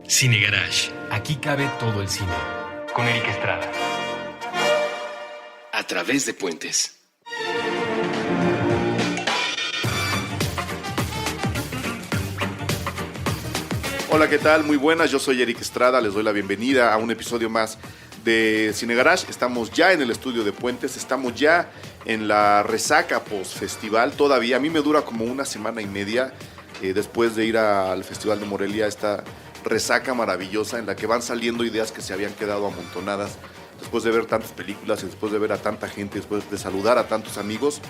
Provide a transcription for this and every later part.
Cine Garage. Aquí cabe todo el cine. Con Eric Estrada. A través de puentes. Hola, ¿qué tal? Muy buenas, yo soy Eric Estrada, les doy la bienvenida a un episodio más de Cine Garage. Estamos ya en el estudio de Puentes, estamos ya en la resaca post-festival. Todavía, a mí me dura como una semana y media después de ir al Festival de Morelia, esta resaca maravillosa en la que van saliendo ideas que se habían quedado amontonadas después de ver tantas películas y después de ver a tanta gente, después de saludar a tantos amigos.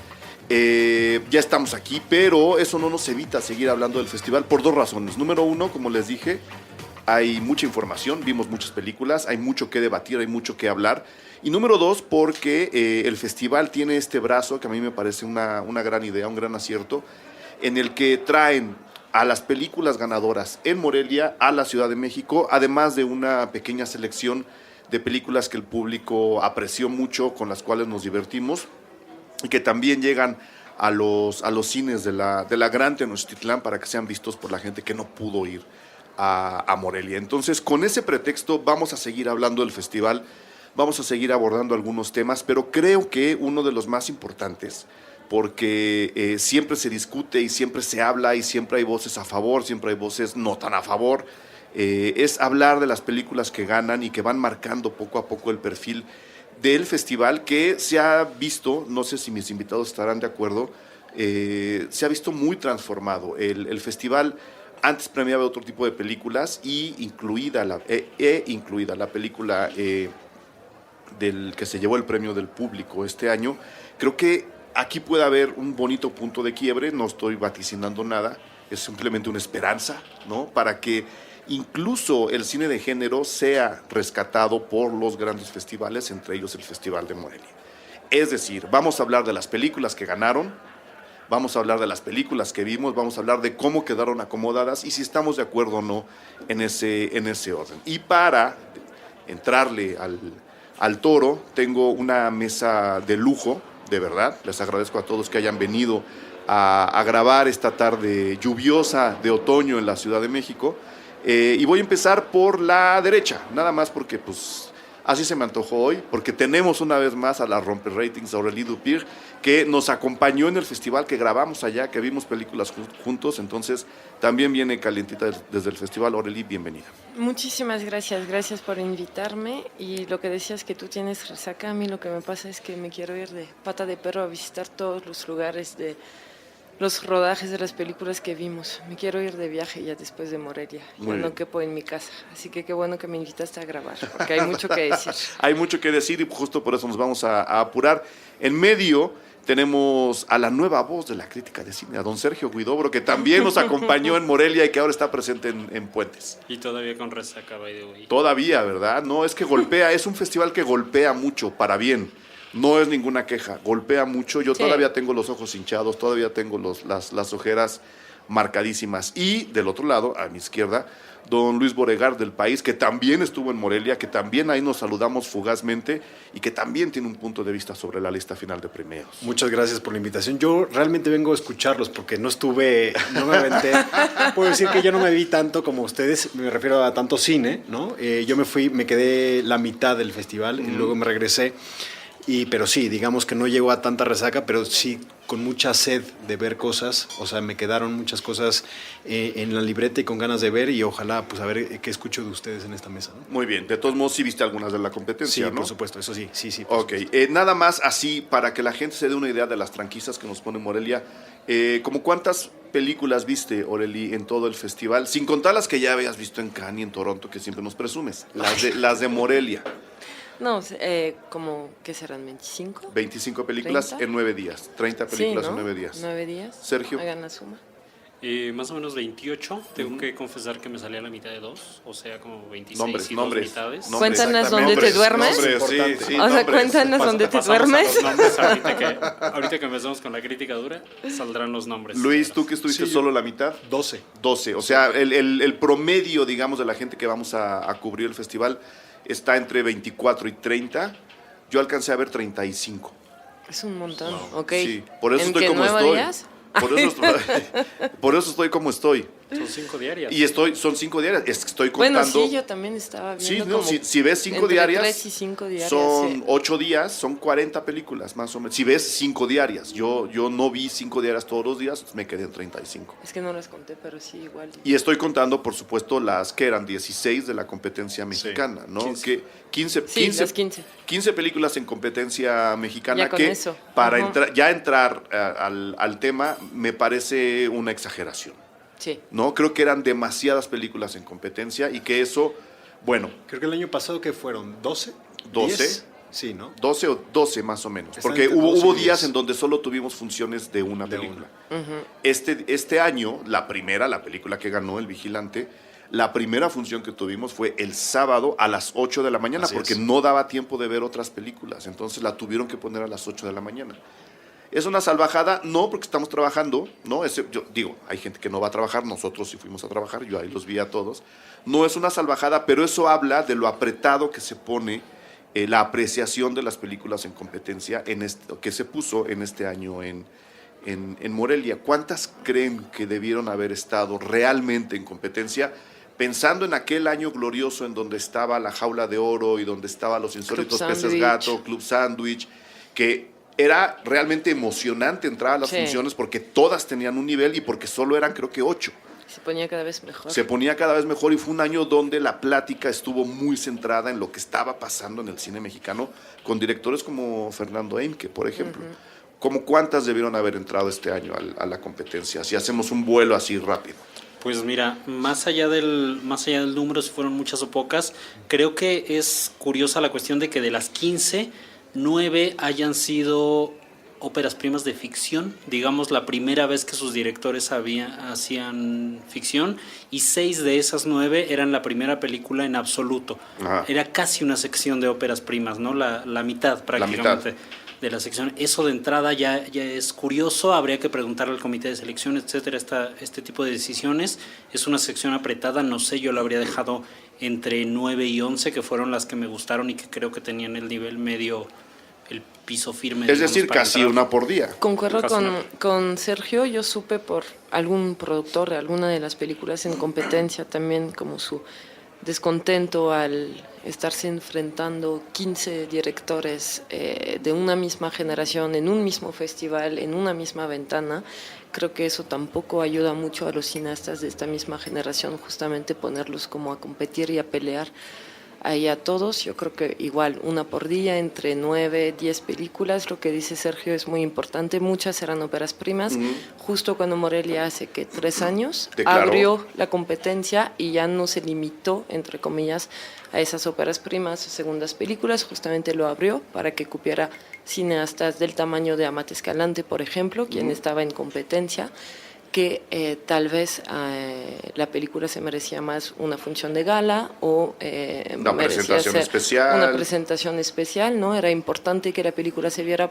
Ya estamos aquí, pero eso no nos evita seguir hablando del festival por dos razones. Número uno, como les dije, hay mucha información, vimos muchas películas, hay mucho que debatir, hay mucho que hablar. Y número dos, porque el festival tiene este brazo que a mí me parece una gran idea, un gran acierto, en el que traen a las películas ganadoras en Morelia a la Ciudad de México, además de una pequeña selección de películas que el público apreció mucho, con las cuales nos divertimos, y que también llegan a los cines de la Gran Tenochtitlán para que sean vistos por la gente que no pudo ir a Morelia. Entonces, con ese pretexto vamos a seguir hablando del festival, vamos a seguir abordando algunos temas, pero creo que uno de los más importantes, porque siempre se discute y siempre se habla y siempre hay voces a favor, siempre hay voces no tan a favor, es hablar de las películas que ganan y que van marcando poco a poco el perfil del festival, que se ha visto, no sé si mis invitados estarán de acuerdo, se ha visto muy transformado. El festival antes premiaba otro tipo de películas y incluida la película del que se llevó el premio del público este año. Creo que aquí puede haber un bonito punto de quiebre, no estoy vaticinando nada, es simplemente una esperanza, ¿no? Para que incluso el cine de género sea rescatado por los grandes festivales, entre ellos el Festival de Morelia. Es decir, vamos a hablar de las películas que ganaron, vamos a hablar de las películas que vimos, vamos a hablar de cómo quedaron acomodadas y si estamos de acuerdo o no en ese orden. Y para entrarle al toro, tengo una mesa de lujo, de verdad. Les agradezco a todos que hayan venido a grabar esta tarde lluviosa de otoño en la Ciudad de México. Y voy a empezar por la derecha, nada más porque pues así se me antojó hoy, porque tenemos una vez más a la romper ratings Aurélie Dupir, que nos acompañó en el festival, que grabamos allá, que vimos películas juntos, entonces también viene calientita desde el festival. Aurélie, bienvenida. Muchísimas gracias por invitarme. Y lo que decías que tú tienes resaca, a mí lo que me pasa es que me quiero ir de pata de perro a visitar todos los lugares de los rodajes de las películas que vimos. Me quiero ir de viaje ya después de Morelia. Ya no quepo en mi casa. Así que qué bueno que me invitaste a grabar, porque hay mucho que decir. Hay mucho que decir y justo por eso nos vamos a apurar. En medio tenemos a la nueva voz de la crítica de cine, a don Sergio Huidobro, que también nos acompañó en Morelia y que ahora está presente en Puentes. Y todavía con resaca, by the way. Todavía, ¿verdad? No, es que golpea, es un festival que golpea mucho, para bien. No es ninguna queja, golpea mucho. Yo todavía tengo los ojos hinchados, todavía tengo las ojeras marcadísimas. Y del otro lado, a mi izquierda, don Luis Boregar del País, que también estuvo en Morelia, que también ahí nos saludamos fugazmente y que también tiene un punto de vista sobre la lista final de premios. Muchas gracias por la invitación. Yo realmente vengo a escucharlos porque no me aventé. Puedo decir que yo no me vi tanto como ustedes, me refiero a tanto cine, ¿no? Yo me quedé la mitad del festival y luego me regresé. Pero sí, digamos que no llegó a tanta resaca, pero sí con mucha sed de ver cosas. O sea, me quedaron muchas cosas en la libreta y con ganas de ver, y ojalá pues a ver qué escucho de ustedes en esta mesa, ¿no? Muy bien, de todos modos sí viste algunas de la competencia, sí, ¿no? por supuesto, eso sí. Ok, nada más así para que la gente se dé una idea de las franquicias que nos pone Morelia. ¿Cómo cuántas películas viste, Aurélie, en todo el festival? Sin contar las que ya habías visto en Cannes y en Toronto, que siempre nos presumes. Las de Morelia. No, como, ¿qué serán? ¿25? 25 películas 30? en 9 días. 30 películas sí, ¿no? en 9 días. 9 días. Sergio. Hagan la suma. Más o menos 28. Tengo que confesar que me salía a la mitad de 2, o sea, como 26 nombres, y nombres, 2 mitades. Cuéntanos dónde te duermes. Sí, o sea, cuéntanos dónde te Pasamos duermes. a los nombres ahorita que empezamos con la crítica dura, saldrán los nombres. Luis, tú que estuviste solo la mitad. 12. 12. O sea, el promedio, digamos, de la gente que vamos a cubrir el festival está entre 24 y 30. Yo alcancé a ver 35. Es un montón, ok. Sí, por eso ¿En estoy qué, como 9 estoy. días? Por eso estoy como estoy. Son 5 diarias. Y son 5 diarias. Estoy Bueno, contando. sí, yo también estaba viendo. Sí, no, como si ves 5 entre diarias, 3 y 5 diarias, son sí. 8 días, son 40 películas más o menos. Si ves 5 diarias, yo no vi 5 diarias todos los días, me quedé en 35. Es que no las conté, pero sí, igual. Y estoy contando, por supuesto, las que eran 16 de la competencia mexicana, ¿no? 15. Que 15, Sí, las 15. 15 películas en competencia mexicana Ya con que eso. para Ajá. entrar al tema me parece una exageración. Sí. ¿No? Creo que eran demasiadas películas en competencia y que eso, bueno, Creo que el año pasado, ¿qué fueron? ¿12? 12. ¿10? Sí, ¿no? 12 o 12 más o menos. Están Porque entre hubo 12 y días 10. en donde solo tuvimos funciones de una De película. Este año, la película que ganó, El Vigilante, la primera función que tuvimos fue el sábado a las 8 de la mañana, Así porque es. no daba tiempo de ver otras películas. Entonces la tuvieron que poner a las 8 de la mañana. ¿Es una salvajada? No, porque estamos trabajando, ¿no? Yo digo, hay gente que no va a trabajar, nosotros sí fuimos a trabajar, yo ahí los vi a todos. No es una salvajada, pero eso habla de lo apretado que se pone la apreciación de las películas en competencia que se puso en este año en Morelia. ¿Cuántas creen que debieron haber estado realmente en competencia? Pensando en aquel año glorioso en donde estaba La Jaula de Oro y donde estaban Los Insólitos Club Peces Sándwich. Gato, Club Sándwich, que era realmente emocionante entrar a las Sí. funciones porque todas tenían un nivel y porque solo eran creo que 8. Se ponía cada vez mejor. Se ponía cada vez mejor y fue un año donde la plática estuvo muy centrada en lo que estaba pasando en el cine mexicano con directores como Fernando Eimke, por ejemplo. ¿Cómo cuántas debieron haber entrado este año a la competencia? Si hacemos un vuelo así rápido. Pues mira, más allá del número, si fueron muchas o pocas, creo que es curiosa la cuestión de que de las 15, 9 hayan sido óperas primas de ficción, digamos la primera vez que sus directores hacían ficción, y 6 de esas 9 eran la primera película en absoluto. Ajá. Era casi una sección de óperas primas, ¿no? La mitad prácticamente. mitad. De la sección. Eso de entrada ya es curioso, habría que preguntarle al comité de selección, etcétera, este tipo de decisiones. Es una sección apretada, no sé, yo lo habría dejado entre 9 y 11, que fueron las que me gustaron y que creo que tenían el nivel medio, el piso firme. Es digamos, decir, para casi entrar. una por día. Concuerdo Casi una. con Sergio, yo supe por algún productor de alguna de las películas en competencia también como su descontento al estarse enfrentando 15 directores de una misma generación en un mismo festival, en una misma ventana. Creo que eso tampoco ayuda mucho a los cineastas de esta misma generación, justamente ponerlos como a competir y a pelear ahí a todos. Yo creo que igual una por día, entre 9, 10 películas. Lo que dice Sergio es muy importante. Muchas eran óperas primas. Justo cuando Morelia hace que 3 años Declaró. abrió la competencia y ya no se limitó, entre comillas, a esas óperas primas o segundas películas. Justamente lo abrió para que cupiera cineastas del tamaño de Amat Escalante, por ejemplo, quien estaba en competencia, que tal vez la película se merecía más una función de gala o Una merecía presentación ser especial. una presentación especial, ¿no? Era importante que la película se viera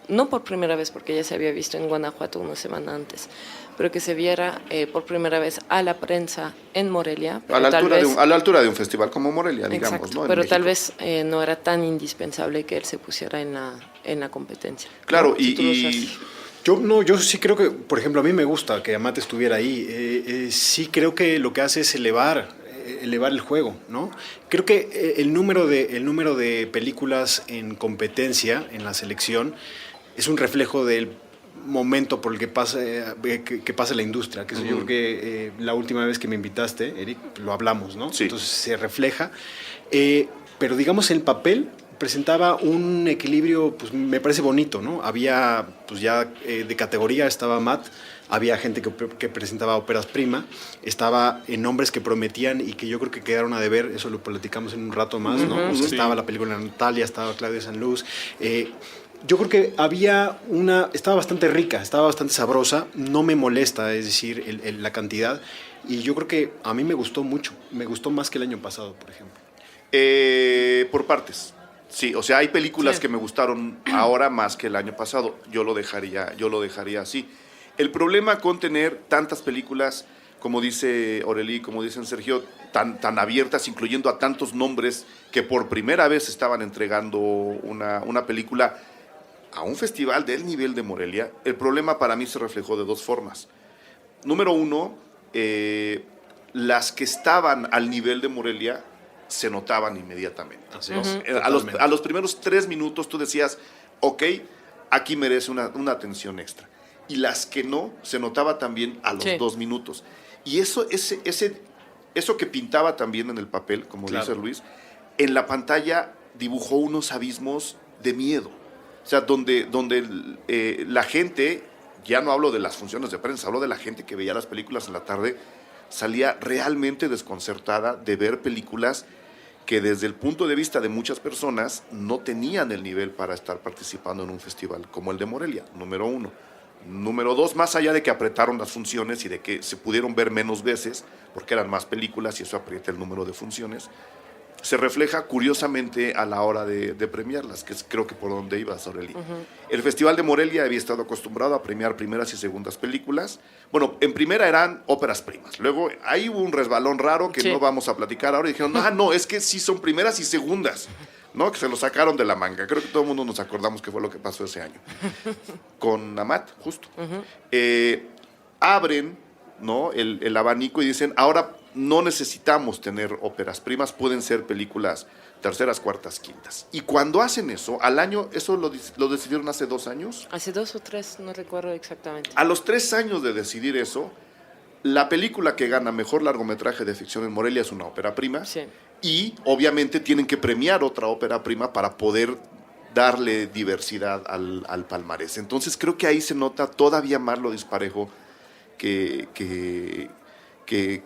no por primera vez, porque ya se había visto en Guanajuato una semana antes, pero que se viera por primera vez a la prensa en Morelia. Pero A la, tal altura vez, a la altura de un festival como Morelia, digamos, exacto, ¿no? En pero tal México. vez no era tan indispensable que él se pusiera en la competencia. Claro, ¿no? Si tú lo sabes. Yo sí creo que, por ejemplo, a mí me gusta que Amat estuviera ahí. Sí creo que lo que hace es elevar el juego, ¿no? Creo que el número de películas en competencia en la selección es un reflejo del momento por el que pasa la industria. Que eso yo creo que la última vez que me invitaste, Eric, lo hablamos, ¿no? Sí. Entonces se refleja. Pero digamos, en papel presentaba un equilibrio, pues me parece bonito, ¿no? Había, pues ya de categoría estaba Matt, había gente que presentaba óperas prima, estaba en nombres que prometían y que yo creo que quedaron a deber, eso lo platicamos en un rato más, ¿no? O sea, Sí. estaba la película de Natalia, estaba Claudia Sanluz. Yo creo que estaba bastante rica, estaba bastante sabrosa, no me molesta, es decir, la cantidad, y yo creo que a mí me gustó mucho, me gustó más que el año pasado, por ejemplo. Por partes. Sí, o sea, hay películas Sí. que me gustaron ahora más que el año pasado. Yo lo dejaría así. El problema con tener tantas películas, como dice Aurélie, como dicen Sergio, tan abiertas, incluyendo a tantos nombres que por primera vez estaban entregando una película a un festival del nivel de Morelia, el problema para mí se reflejó de dos formas. Número uno, las que estaban al nivel de Morelia se notaban inmediatamente. Así ¿no? es, A los primeros 3 minutos tú decías, ok, aquí merece una atención extra. Y las que no, se notaba también a los 2 minutos. Y eso que pintaba también en el papel, como dice Luis, en la pantalla dibujó unos abismos de miedo. O sea, donde la gente, ya no hablo de las funciones de prensa, hablo de la gente que veía las películas en la tarde, salía realmente desconcertada de ver películas que desde el punto de vista de muchas personas no tenían el nivel para estar participando en un festival como el de Morelia, número 1. Número 2, más allá de que apretaron las funciones y de que se pudieron ver menos veces, porque eran más películas y eso aprieta el número de funciones, se refleja curiosamente a la hora de premiarlas, que es creo que por donde ibas, Aureli. El Festival de Morelia había estado acostumbrado a premiar primeras y segundas películas. Bueno, en primera eran óperas primas. Luego ahí hubo un resbalón raro que no vamos a platicar ahora y dijeron, no, es que sí son primeras y segundas, ¿no? Que se lo sacaron de la manga. Creo que todo el mundo nos acordamos que fue lo que pasó ese año. Con Amat, justo. Abren, ¿no? el abanico y dicen, ahora no necesitamos tener óperas primas, pueden ser películas terceras, cuartas, quintas. Y cuando hacen eso, al año, eso lo decidieron hace 2 años. Hace 2 o 3, no recuerdo exactamente. A los 3 años de decidir eso, la película que gana mejor largometraje de ficción en Morelia es una ópera prima. Sí. Y obviamente tienen que premiar otra ópera prima para poder darle diversidad al palmarés. Entonces creo que ahí se nota todavía más lo disparejo que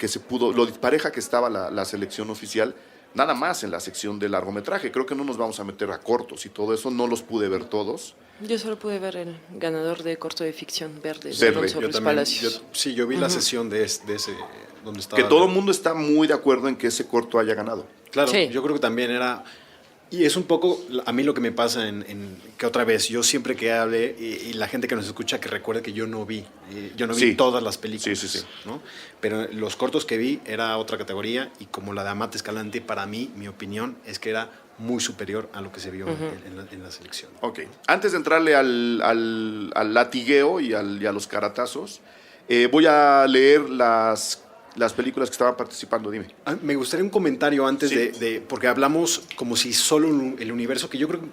se pudo, lo dispareja que estaba la selección oficial, nada más en la sección de largometraje. Creo que no nos vamos a meter a cortos y todo eso, no los pude ver todos. Yo solo pude ver el ganador de corto de ficción, Verde. Verde. Palacios. Yo vi la sesión de ese donde estaba. Que todo el mundo está muy de acuerdo en que ese corto haya ganado. Claro, Sí. yo creo que también era. Y es un poco a mí lo que me pasa que otra vez, yo siempre que hable y la gente que nos escucha que recuerde que yo no vi Sí. todas las películas, Sí. ¿no? Pero los cortos que vi era otra categoría y como la de Amat Escalante, para mí, mi opinión es que era muy superior a lo que se vio en la selección. Ok, antes de entrarle al latigueo y a los caratazos, voy a leer las películas que estaban participando, dime. Me gustaría un comentario antes Sí. porque hablamos como si solo el universo, que yo creo que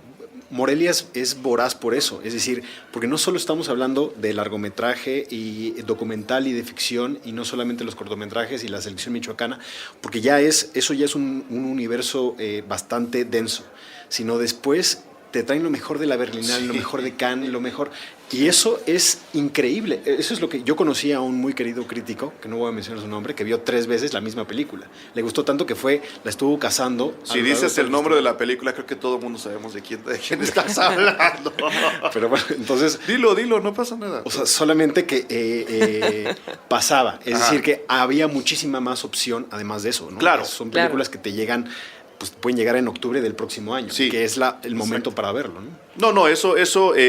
Morelia es voraz por eso, es decir, porque no solo estamos hablando de largometraje y documental y de ficción y no solamente los cortometrajes y la selección michoacana, porque eso ya es un universo bastante denso, sino después te traen lo mejor de la Berlinale, lo mejor de Cannes, lo mejor. Y eso es increíble. Eso es lo que yo conocí a un muy querido crítico, que no voy a mencionar su nombre, que vio 3 veces la misma película. Le gustó tanto que la estuvo cazando. Si dices el nombre de la película, creo que todo el mundo sabemos de quién estás hablando. Pero bueno, entonces... Dilo, no pasa nada. O sea, solamente que pasaba. Es decir, que había muchísima más opción además de eso, ¿no? Claro. Son películas que te llegan... pues pueden llegar en octubre del próximo año, Sí. que es el momento para verlo, ¿no? No, eso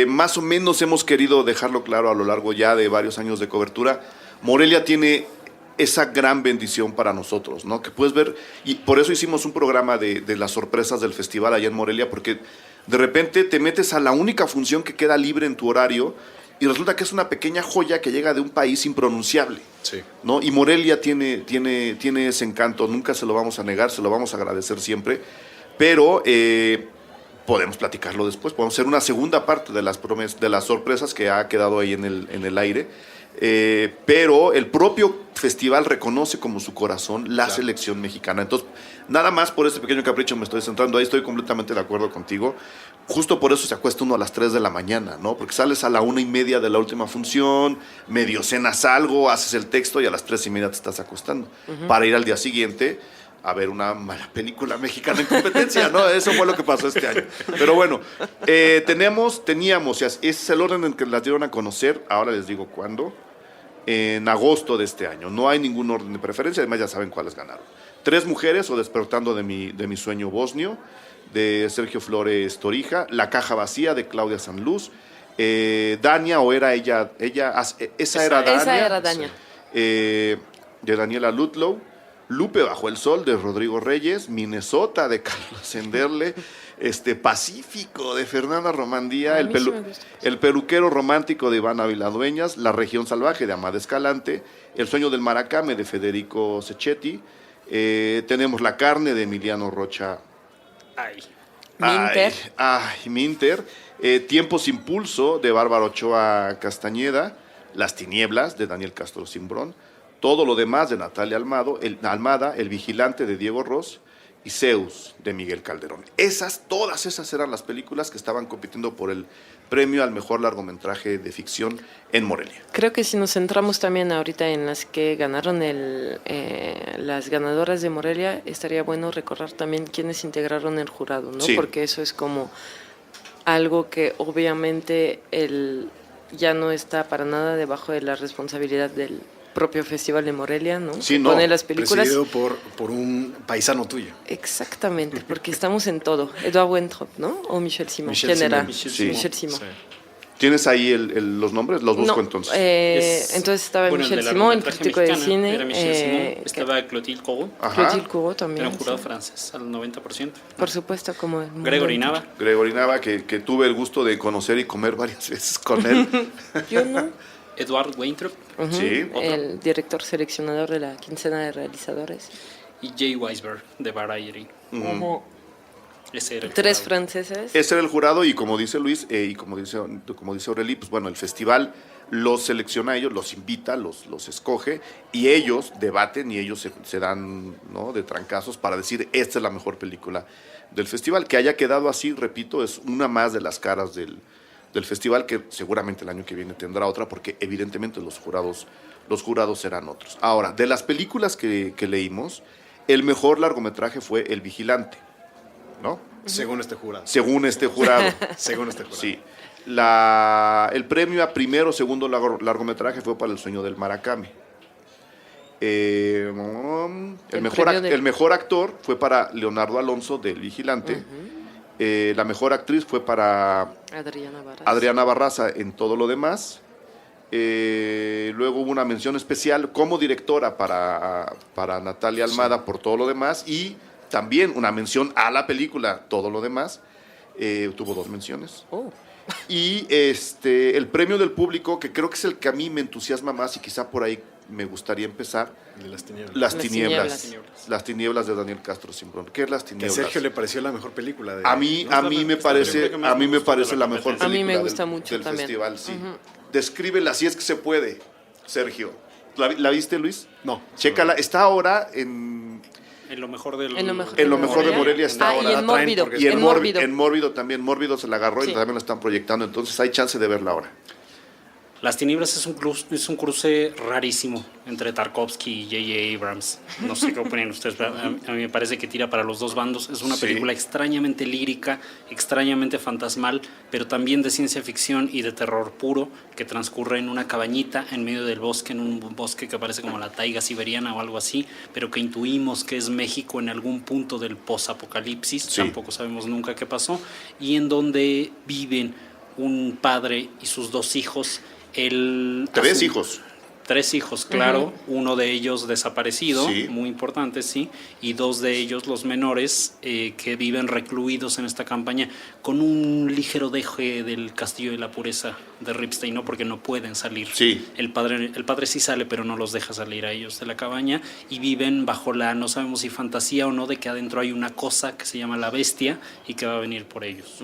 más o menos hemos querido dejarlo claro a lo largo ya de varios años de cobertura. Morelia tiene esa gran bendición para nosotros, ¿no? Que puedes ver, y por eso hicimos un programa de las sorpresas del festival allá en Morelia, porque de repente te metes a la única función que queda libre en tu horario y resulta que es una pequeña joya que llega de un país impronunciable. Sí. ¿No? Y Morelia tiene ese encanto, nunca se lo vamos a negar, se lo vamos a agradecer siempre, pero podemos platicarlo después, podemos hacer una segunda parte de las sorpresas que ha quedado ahí en el aire, pero el propio festival reconoce como su corazón la selección mexicana. Entonces, nada más por ese pequeño capricho me estoy centrando ahí, estoy completamente de acuerdo contigo. Justo por eso se acuesta uno a las 3 de la mañana, ¿no? Porque sales a la 1:30 de la última función, medio cenas algo, haces el texto y a las 3:30 te estás acostando para ir al día siguiente a ver una mala película mexicana en competencia, ¿no? Eso fue lo que pasó este año. Pero bueno, teníamos, ese es el orden en que las dieron a conocer, ahora les digo cuándo, en agosto de este año. No hay ningún orden de preferencia, además ya saben cuáles ganaron. 3 mujeres o Despertando de mi sueño bosnio, de Sergio Flores Torija, La caja vacía, de Claudia Sanluz, Dania, o era esa era Dania. Esa era Dania. De Daniela Ludlow. Lupe bajo el sol de Rodrigo Reyes, Minnesota de Carlos Enderle, Pacífico de Fernanda Romandía, A mí sí me gusta. El peluquero romántico de Iván Ávila Dueñas, La región salvaje de Amada Escalante, El sueño del Maracame de Federico Secchetti, tenemos La carne de Emiliano Rocha. Ay. Minter. Minter. Tiempos sin pulso de Bárbara Ochoa Castañeda, Las tinieblas de Daniel Castro Cimbrón, Todo lo demás de Natalia Almada, El vigilante de Diego Ross y Zeus de Miguel Calderón. Todas esas eran las películas que estaban compitiendo por el premio al mejor largometraje de ficción en Morelia. Creo que si nos centramos también ahorita en las que ganaron las ganadoras de Morelia, estaría bueno recordar también quiénes integraron el jurado, ¿no? Sí. Porque eso es como algo que obviamente ya no está para nada debajo de la responsabilidad del propio Festival de Morelia, ¿no? Sí, Que no. pone las películas. Presidido por un paisano tuyo. Exactamente, porque estamos en todo. Edouard Wentrop, ¿no? O Michel Simon. Michel ¿Quién era? Simon. Michel Simon. Sí. ¿Tienes ahí los nombres? Los busco No, entonces. entonces estaba Bueno, el Michel de Simon, el largometraje crítico de mexicano cine. era Michel Simon, estaba Clotilde Cogo, Ajá. Clotilde Courreau también. era un jurado sí. francés al 90%. Por supuesto, como el Gregory Nava, Gregory Nava, que tuve el gusto de conocer y comer varias veces con él. Yo no. Edward Weintraub Ujú, Sí, otro. el director seleccionador de la quincena de realizadores. y Jay Weisberg de Variety. Ese era el Tres jurado. franceses. Ese era el jurado y como dice Luis y como dice Aureli, pues bueno, el festival los selecciona a ellos, los invita, los escoge y ellos debaten y ellos se dan, ¿no?, de trancazos para decir esta es la mejor película del festival. Que haya quedado así, repito, es una más de las caras del festival, que seguramente el año que viene tendrá otra porque evidentemente los jurados serán otros. Ahora, de las películas que leímos, el mejor largometraje fue El Vigilante, ¿no? Según este jurado. Según este jurado. Según este jurado. Sí. El premio a primero o segundo largometraje fue para El sueño del Maracame. El mejor actor fue para Leonardo Alonso del Vigilante. La mejor actriz fue para Adriana Barraza en Todo lo demás. Luego hubo una mención especial como directora para Natalia Almada por Todo lo demás y también una mención a la película Todo lo demás. Tuvo 2 menciones. Oh. Y el premio del público, que creo que es el que a mí me entusiasma más y quizá por ahí me gustaría empezar. De las tinieblas. Las Tinieblas. tinieblas. Las tinieblas de Daniel Castro Cimbrón. ¿Qué es Las Que a tinieblas? Sergio le pareció la mejor película. A mí me parece la mejor película A mí me gusta mucho del también. festival, sí. Descríbela si es que se puede, Sergio. ¿La viste, Luis? No. Chécala, está ahora en En lo mejor del En lo mejor lo mejor de Morelia está Ah, ahora. y en Mórbido. Y en Mórbido. Mórbido también. Mórbido se la agarró Sí. y también la están proyectando. Entonces hay chance de verla ahora. Las tinieblas es un cruce rarísimo entre Tarkovsky y J.J. Abrams. No sé qué opinan ustedes, pero a mí me parece que tira para los dos bandos. Es una Sí. película extrañamente lírica, extrañamente fantasmal, pero también de ciencia ficción y de terror puro, que transcurre en una cabañita en medio del bosque, en un bosque que parece como la taiga siberiana o algo así, pero que intuimos que es México en algún punto del posapocalipsis. Sí. Tampoco sabemos nunca qué pasó, y en donde viven un padre y sus 2 hijos. 3 hijos. 3 hijos, claro. Uno de ellos desaparecido, Sí. muy importante, sí. Y 2 de ellos, los menores, que viven recluidos en esta campaña con un ligero deje del Castillo de la Pureza de Ripstein, ¿no? Porque no pueden salir. Sí. El padre sí sale, pero no los deja salir a ellos de la cabaña. Y viven bajo no sabemos si fantasía o no, de que adentro hay una cosa que se llama la bestia y que va a venir por ellos.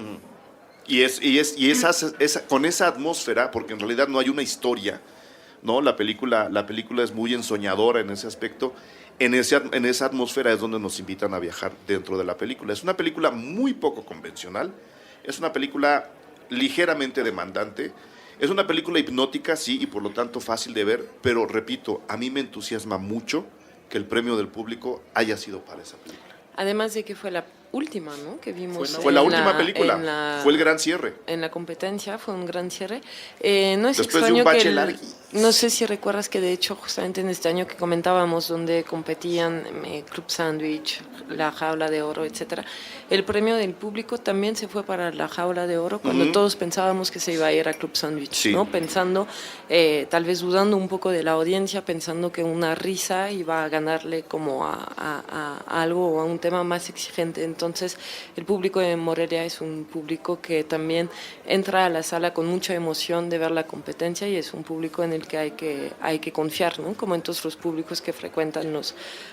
Y con esa atmósfera, porque en realidad no hay una historia, ¿no? La película es muy ensoñadora en ese aspecto. En esa atmósfera es donde nos invitan a viajar dentro de la película. Es una película muy poco convencional. Es una película ligeramente demandante. Es una película hipnótica, sí, y por lo tanto fácil de ver. Pero repito, a mí me entusiasma mucho que el premio del público haya sido para esa película. Además de que fue la última, ¿no? Que vimos. Fue la en última película, fue el gran cierre. En la competencia, fue un gran cierre. No es Después de extraño un bache que larguísimo. no sé si recuerdas que de hecho justamente en este año que comentábamos donde competían Club Sandwich, La Jaula de Oro, etcétera, el premio del público también se fue para La Jaula de Oro cuando todos pensábamos que se iba a ir a Club Sandwich, Sí. ¿no? Pensando, tal vez dudando un poco de la audiencia, pensando que una risa iba a ganarle como a algo o a un tema más exigente. Entonces, el público de Morelia es un público que también entra a la sala con mucha emoción de ver la competencia y es un público en el que hay que confiar, ¿no? Como en todos los públicos que frecuentan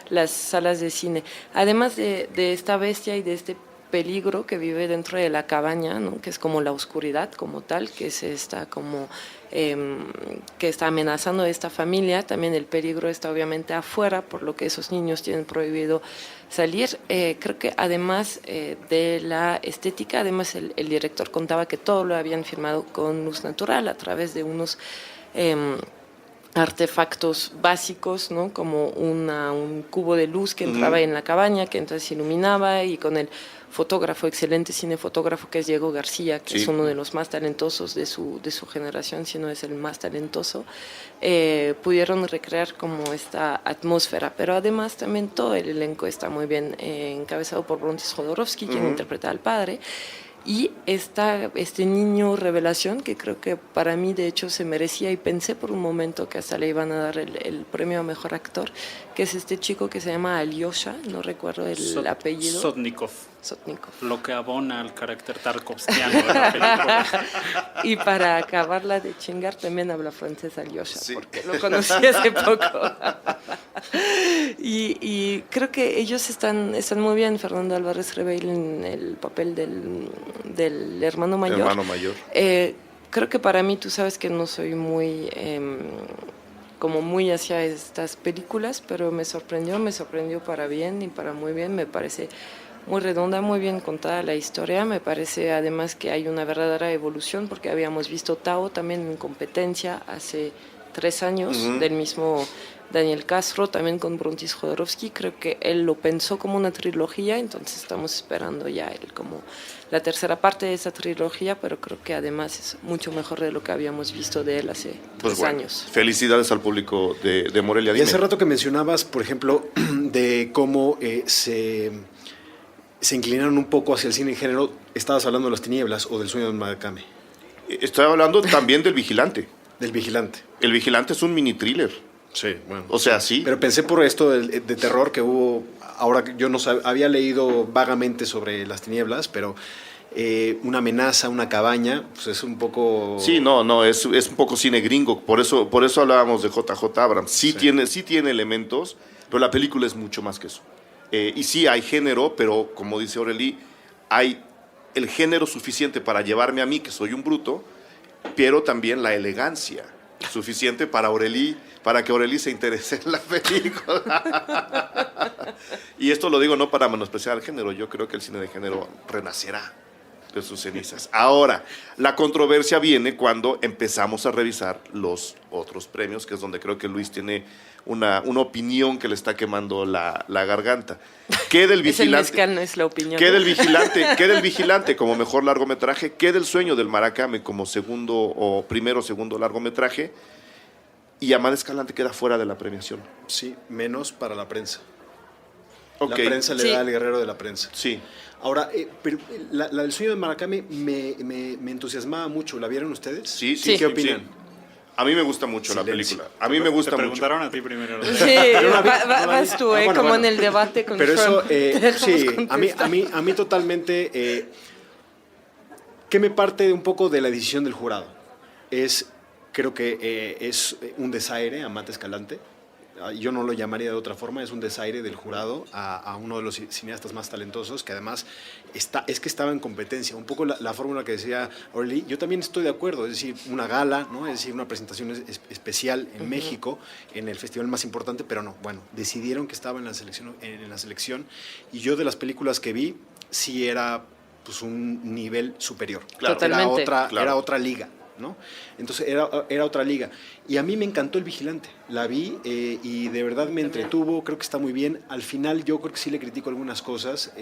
las salas de cine. Además de esta bestia y de este peligro que vive dentro de la cabaña, ¿no? Que es como la oscuridad como tal, que se está como que está amenazando a esta familia, también el peligro está obviamente afuera, por lo que esos niños tienen prohibido salir. Creo que además de la estética, además el director contaba que todo lo habían filmado con luz natural a través de unos artefactos básicos, ¿no? Como un cubo de luz que entraba en la cabaña, que entonces se iluminaba, y con el fotógrafo, excelente cinefotógrafo que es Diego García, que es uno de los más talentosos de su generación, si no es el más talentoso, pudieron recrear como esta atmósfera. Pero además también todo el elenco está muy bien encabezado por Brontis Jodorowsky, quien interpreta al padre. Y este niño revelación, que creo que para mí de hecho se merecía, y pensé por un momento que hasta le iban a dar el premio a Mejor Actor, que es este chico que se llama Alyosha, no recuerdo el apellido. Sotnikov. Sotnikov. Lo que abona al carácter tarkovskiano de la película. Y para acabarla de chingar también habla francés Alyosha, Sí. porque lo conocí hace poco. y creo que ellos están muy bien. Fernando Álvarez Reveil en el papel del hermano mayor. Hermano mayor. Creo que para mí, tú sabes que no soy muy como muy hacia estas películas, pero me sorprendió para bien y para muy bien. Me parece muy redonda, muy bien contada la historia. Me parece además que hay una verdadera evolución, porque habíamos visto Tao también en competencia hace 3 años, del mismo Daniel Castro, también con Brontis Jodorowsky. Creo que él lo pensó como una trilogía, entonces estamos esperando ya como la tercera parte de esa trilogía, pero creo que además es mucho mejor de lo que habíamos visto de él hace 3 años. Felicidades al público de Morelia. Y Dime. hace rato que mencionabas, por ejemplo, de cómo se inclinaron un poco hacia el cine de género. Estabas hablando de Las Tinieblas o del Sueño de Murakami. Estoy hablando también del Vigilante. Del Vigilante. El Vigilante es un mini thriller. Sí, bueno. O sea, sí. Pero pensé por esto de terror que hubo. Ahora yo no había leído vagamente sobre Las Tinieblas, pero una amenaza, una cabaña, pues es un poco. Sí, no, es un poco cine gringo. Por eso hablábamos de JJ Abrams. Sí tiene elementos, pero la película es mucho más que eso. Y sí hay género, pero como dice Aurélie, hay el género suficiente para llevarme a mí, que soy un bruto, pero también la elegancia suficiente para que Aurélie se interese en la película. Y esto lo digo no para menospreciar el género. Yo creo que el cine de género renacerá de sus cenizas. Ahora, la controversia viene cuando empezamos a revisar los otros premios, que es donde creo que Luis tiene una opinión que le está quemando la garganta. ¿Qué del Vigilante? Es el mezcal, no es la opinión. ¿Qué del Vigilante como mejor largometraje? ¿Qué del Sueño del Murakami como primero o segundo largometraje? Y Amada Escalante queda fuera de la premiación. Sí, menos para la prensa. Okay. La prensa le da al guerrero de la prensa. Sí. Ahora, pero la del Sueño de Murakami me entusiasmaba mucho. ¿La vieron ustedes? Sí. ¿Qué opinan? Sí. A mí me gusta mucho la Silencio. película. A mí me gusta Te mucho. preguntaron a ti primero. Sí, vas tú, bueno, como bueno. en el debate con Pero Trump. eso, sí, Dejamos a contestar. mí totalmente. ¿Qué me parte un poco de la decisión del jurado? Creo que es un desaire a Amada Escalante. Yo no lo llamaría de otra forma, es un desaire del jurado a uno de los cineastas más talentosos, que además es que estaba en competencia. Un poco la fórmula que decía Aurélie, yo también estoy de acuerdo, es decir, una gala, ¿no? Es decir, una presentación especial en México, en el festival más importante, pero no, bueno, decidieron que estaba en la selección, y yo de las películas que vi, sí era pues un nivel superior. Claro. Totalmente. Era otra liga, ¿no? Entonces era otra liga. Y a mí me encantó El Vigilante. La vi y de verdad me entretuvo, creo que está muy bien. Al final yo creo que sí le critico algunas cosas.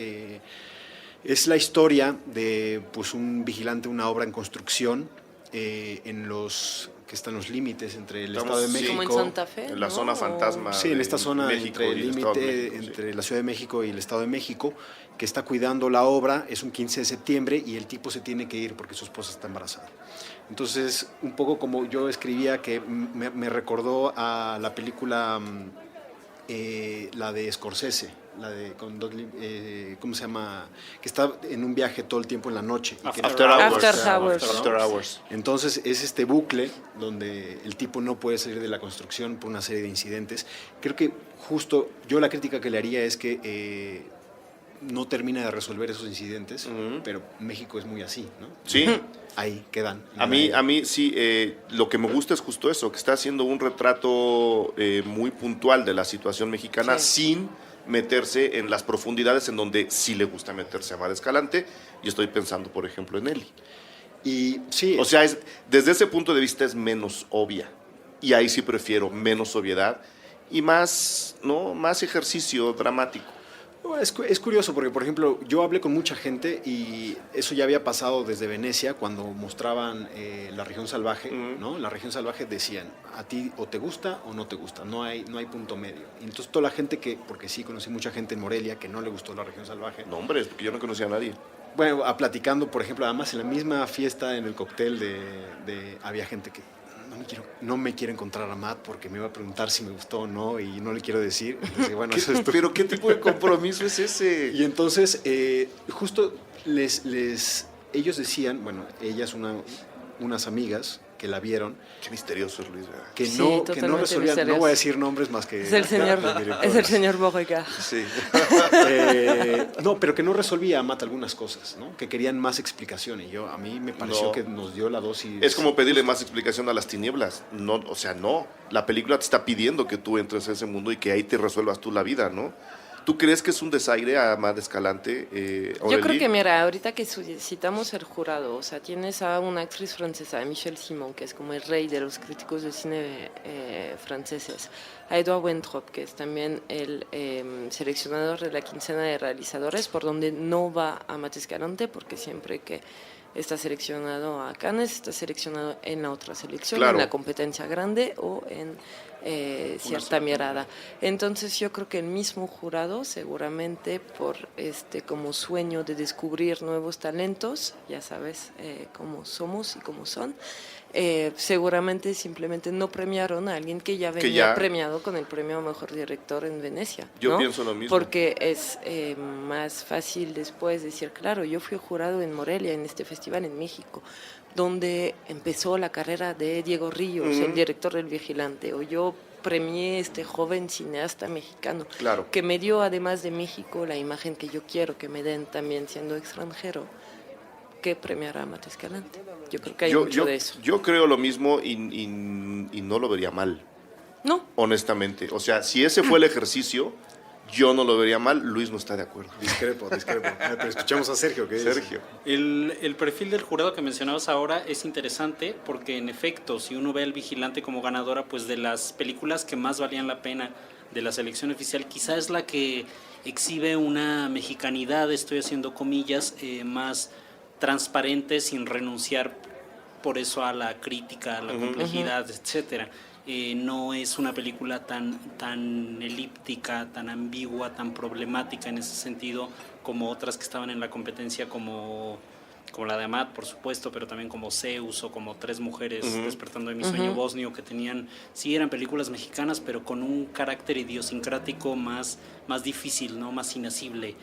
Es la historia de pues, un vigilante, una obra en construcción en los que están los límites entre el Estado de Sí, México. Como en Santa Fe, en la ¿no? zona fantasma. Sí, en esta zona México entre el y Estado de límite México, sí. entre la Ciudad de México y el Estado de México, que está cuidando la obra. Es un 15 de septiembre y el tipo se tiene que ir porque su esposa está embarazada. Entonces, un poco como yo escribía, que me recordó a la película, la de Scorsese, la de con ¿cómo se llama? Que está en un viaje todo el tiempo en la noche. Y que- After Hours. After Hours. Entonces es este bucle donde el tipo no puede salir de la construcción por una serie de incidentes. Creo que justo yo la crítica que le haría es que no termina de resolver esos incidentes, pero México es muy así, ¿no? Sí. Ahí quedan. A mí sí, lo que me gusta es justo eso, que está haciendo un retrato muy puntual de la situación mexicana sin meterse en las profundidades en donde sí le gusta meterse a Amad Escalante. Y estoy pensando, por ejemplo, en Eli. Y sí, O sea, desde ese punto de vista es menos obvia. Y ahí sí prefiero menos obviedad y más, ¿no? Más ejercicio dramático. es curioso porque, por ejemplo, yo hablé con mucha gente y eso ya había pasado desde Venecia cuando mostraban La región salvaje, ¿no? La región salvaje decían, a ti o te gusta o no te gusta, no hay punto medio. Y entonces toda la gente porque sí conocí mucha gente en Morelia que no le gustó La región salvaje. No, hombre, es porque yo no conocía a nadie. Bueno, platicando, por ejemplo, además en la misma fiesta, en el cóctel había gente que no me quiero encontrar a Matt porque me iba a preguntar si me gustó o no y no le quiero decir. Entonces, bueno, eso es Pero ¿qué tipo de compromiso es ese? Y entonces, justo ellos decían, bueno, ellas, unas amigas que la vieron, Qué misterioso es Luis, ¿verdad? que Sí, no totalmente resolvían, no misterioso. voy a decir nombres más que... Es el señor, es el señor Beauregard. Sí. No, pero que no resolvía a Matt algunas cosas, ¿no? Que querían más explicación y a mí me pareció No. que nos dio la dosis. Es como pedirle más explicación a las tinieblas. No, o sea, no. La película te está pidiendo que tú entres a ese mundo y que ahí te resuelvas tú la vida, ¿no? ¿Tú crees que es un desaire a Amad Escalante? Yo creo que, mira, ahorita que citamos el jurado, o sea, tienes a una actriz francesa, a Michel Simon, que es como el rey de los críticos de cine franceses, a Edouard Wentrop, que es también el seleccionador de la quincena de realizadores, por donde no va Amad Escalante, porque siempre que está seleccionado a Cannes, está seleccionado en la otra selección, Claro. en la competencia grande o en cierta mirada. Entonces yo creo que el mismo jurado, seguramente por como sueño de descubrir nuevos talentos, ya sabes cómo somos y cómo son, seguramente simplemente no premiaron a alguien que ya venía premiado con el premio a Mejor Director en Venecia. Yo ¿no? pienso lo mismo. Porque es más fácil después decir, claro, yo fui jurado en Morelia, en este festival en México, donde empezó la carrera de Diego Ríos, el director del Vigilante, o yo premié este joven cineasta mexicano, Claro. que me dio además de México la imagen que yo quiero que me den también siendo extranjero, que premiará a Amad Escalante. Yo creo que hay mucho de eso. Yo creo lo mismo y no lo vería mal, No, honestamente. O sea, si ese fue el ejercicio, yo no lo vería mal. Luis no está de acuerdo. Discrepo. Pero escuchamos a Sergio, ¿qué dice? Sergio. El perfil del jurado que mencionabas ahora es interesante porque, en efecto, si uno ve al Vigilante como ganadora, pues de las películas que más valían la pena de la selección oficial, quizá es la que exhibe una mexicanidad, estoy haciendo comillas, más transparente, sin renunciar por eso a la crítica, a la complejidad, etcétera. No es una película tan elíptica, tan ambigua, tan problemática en ese sentido como otras que estaban en la competencia, como la de Amad, por supuesto, pero también como Zeus o como Tres mujeres despertando de mi sueño bosnio, que tenían, sí eran películas mexicanas, pero con un carácter idiosincrático más difícil, ¿no? Más inasible.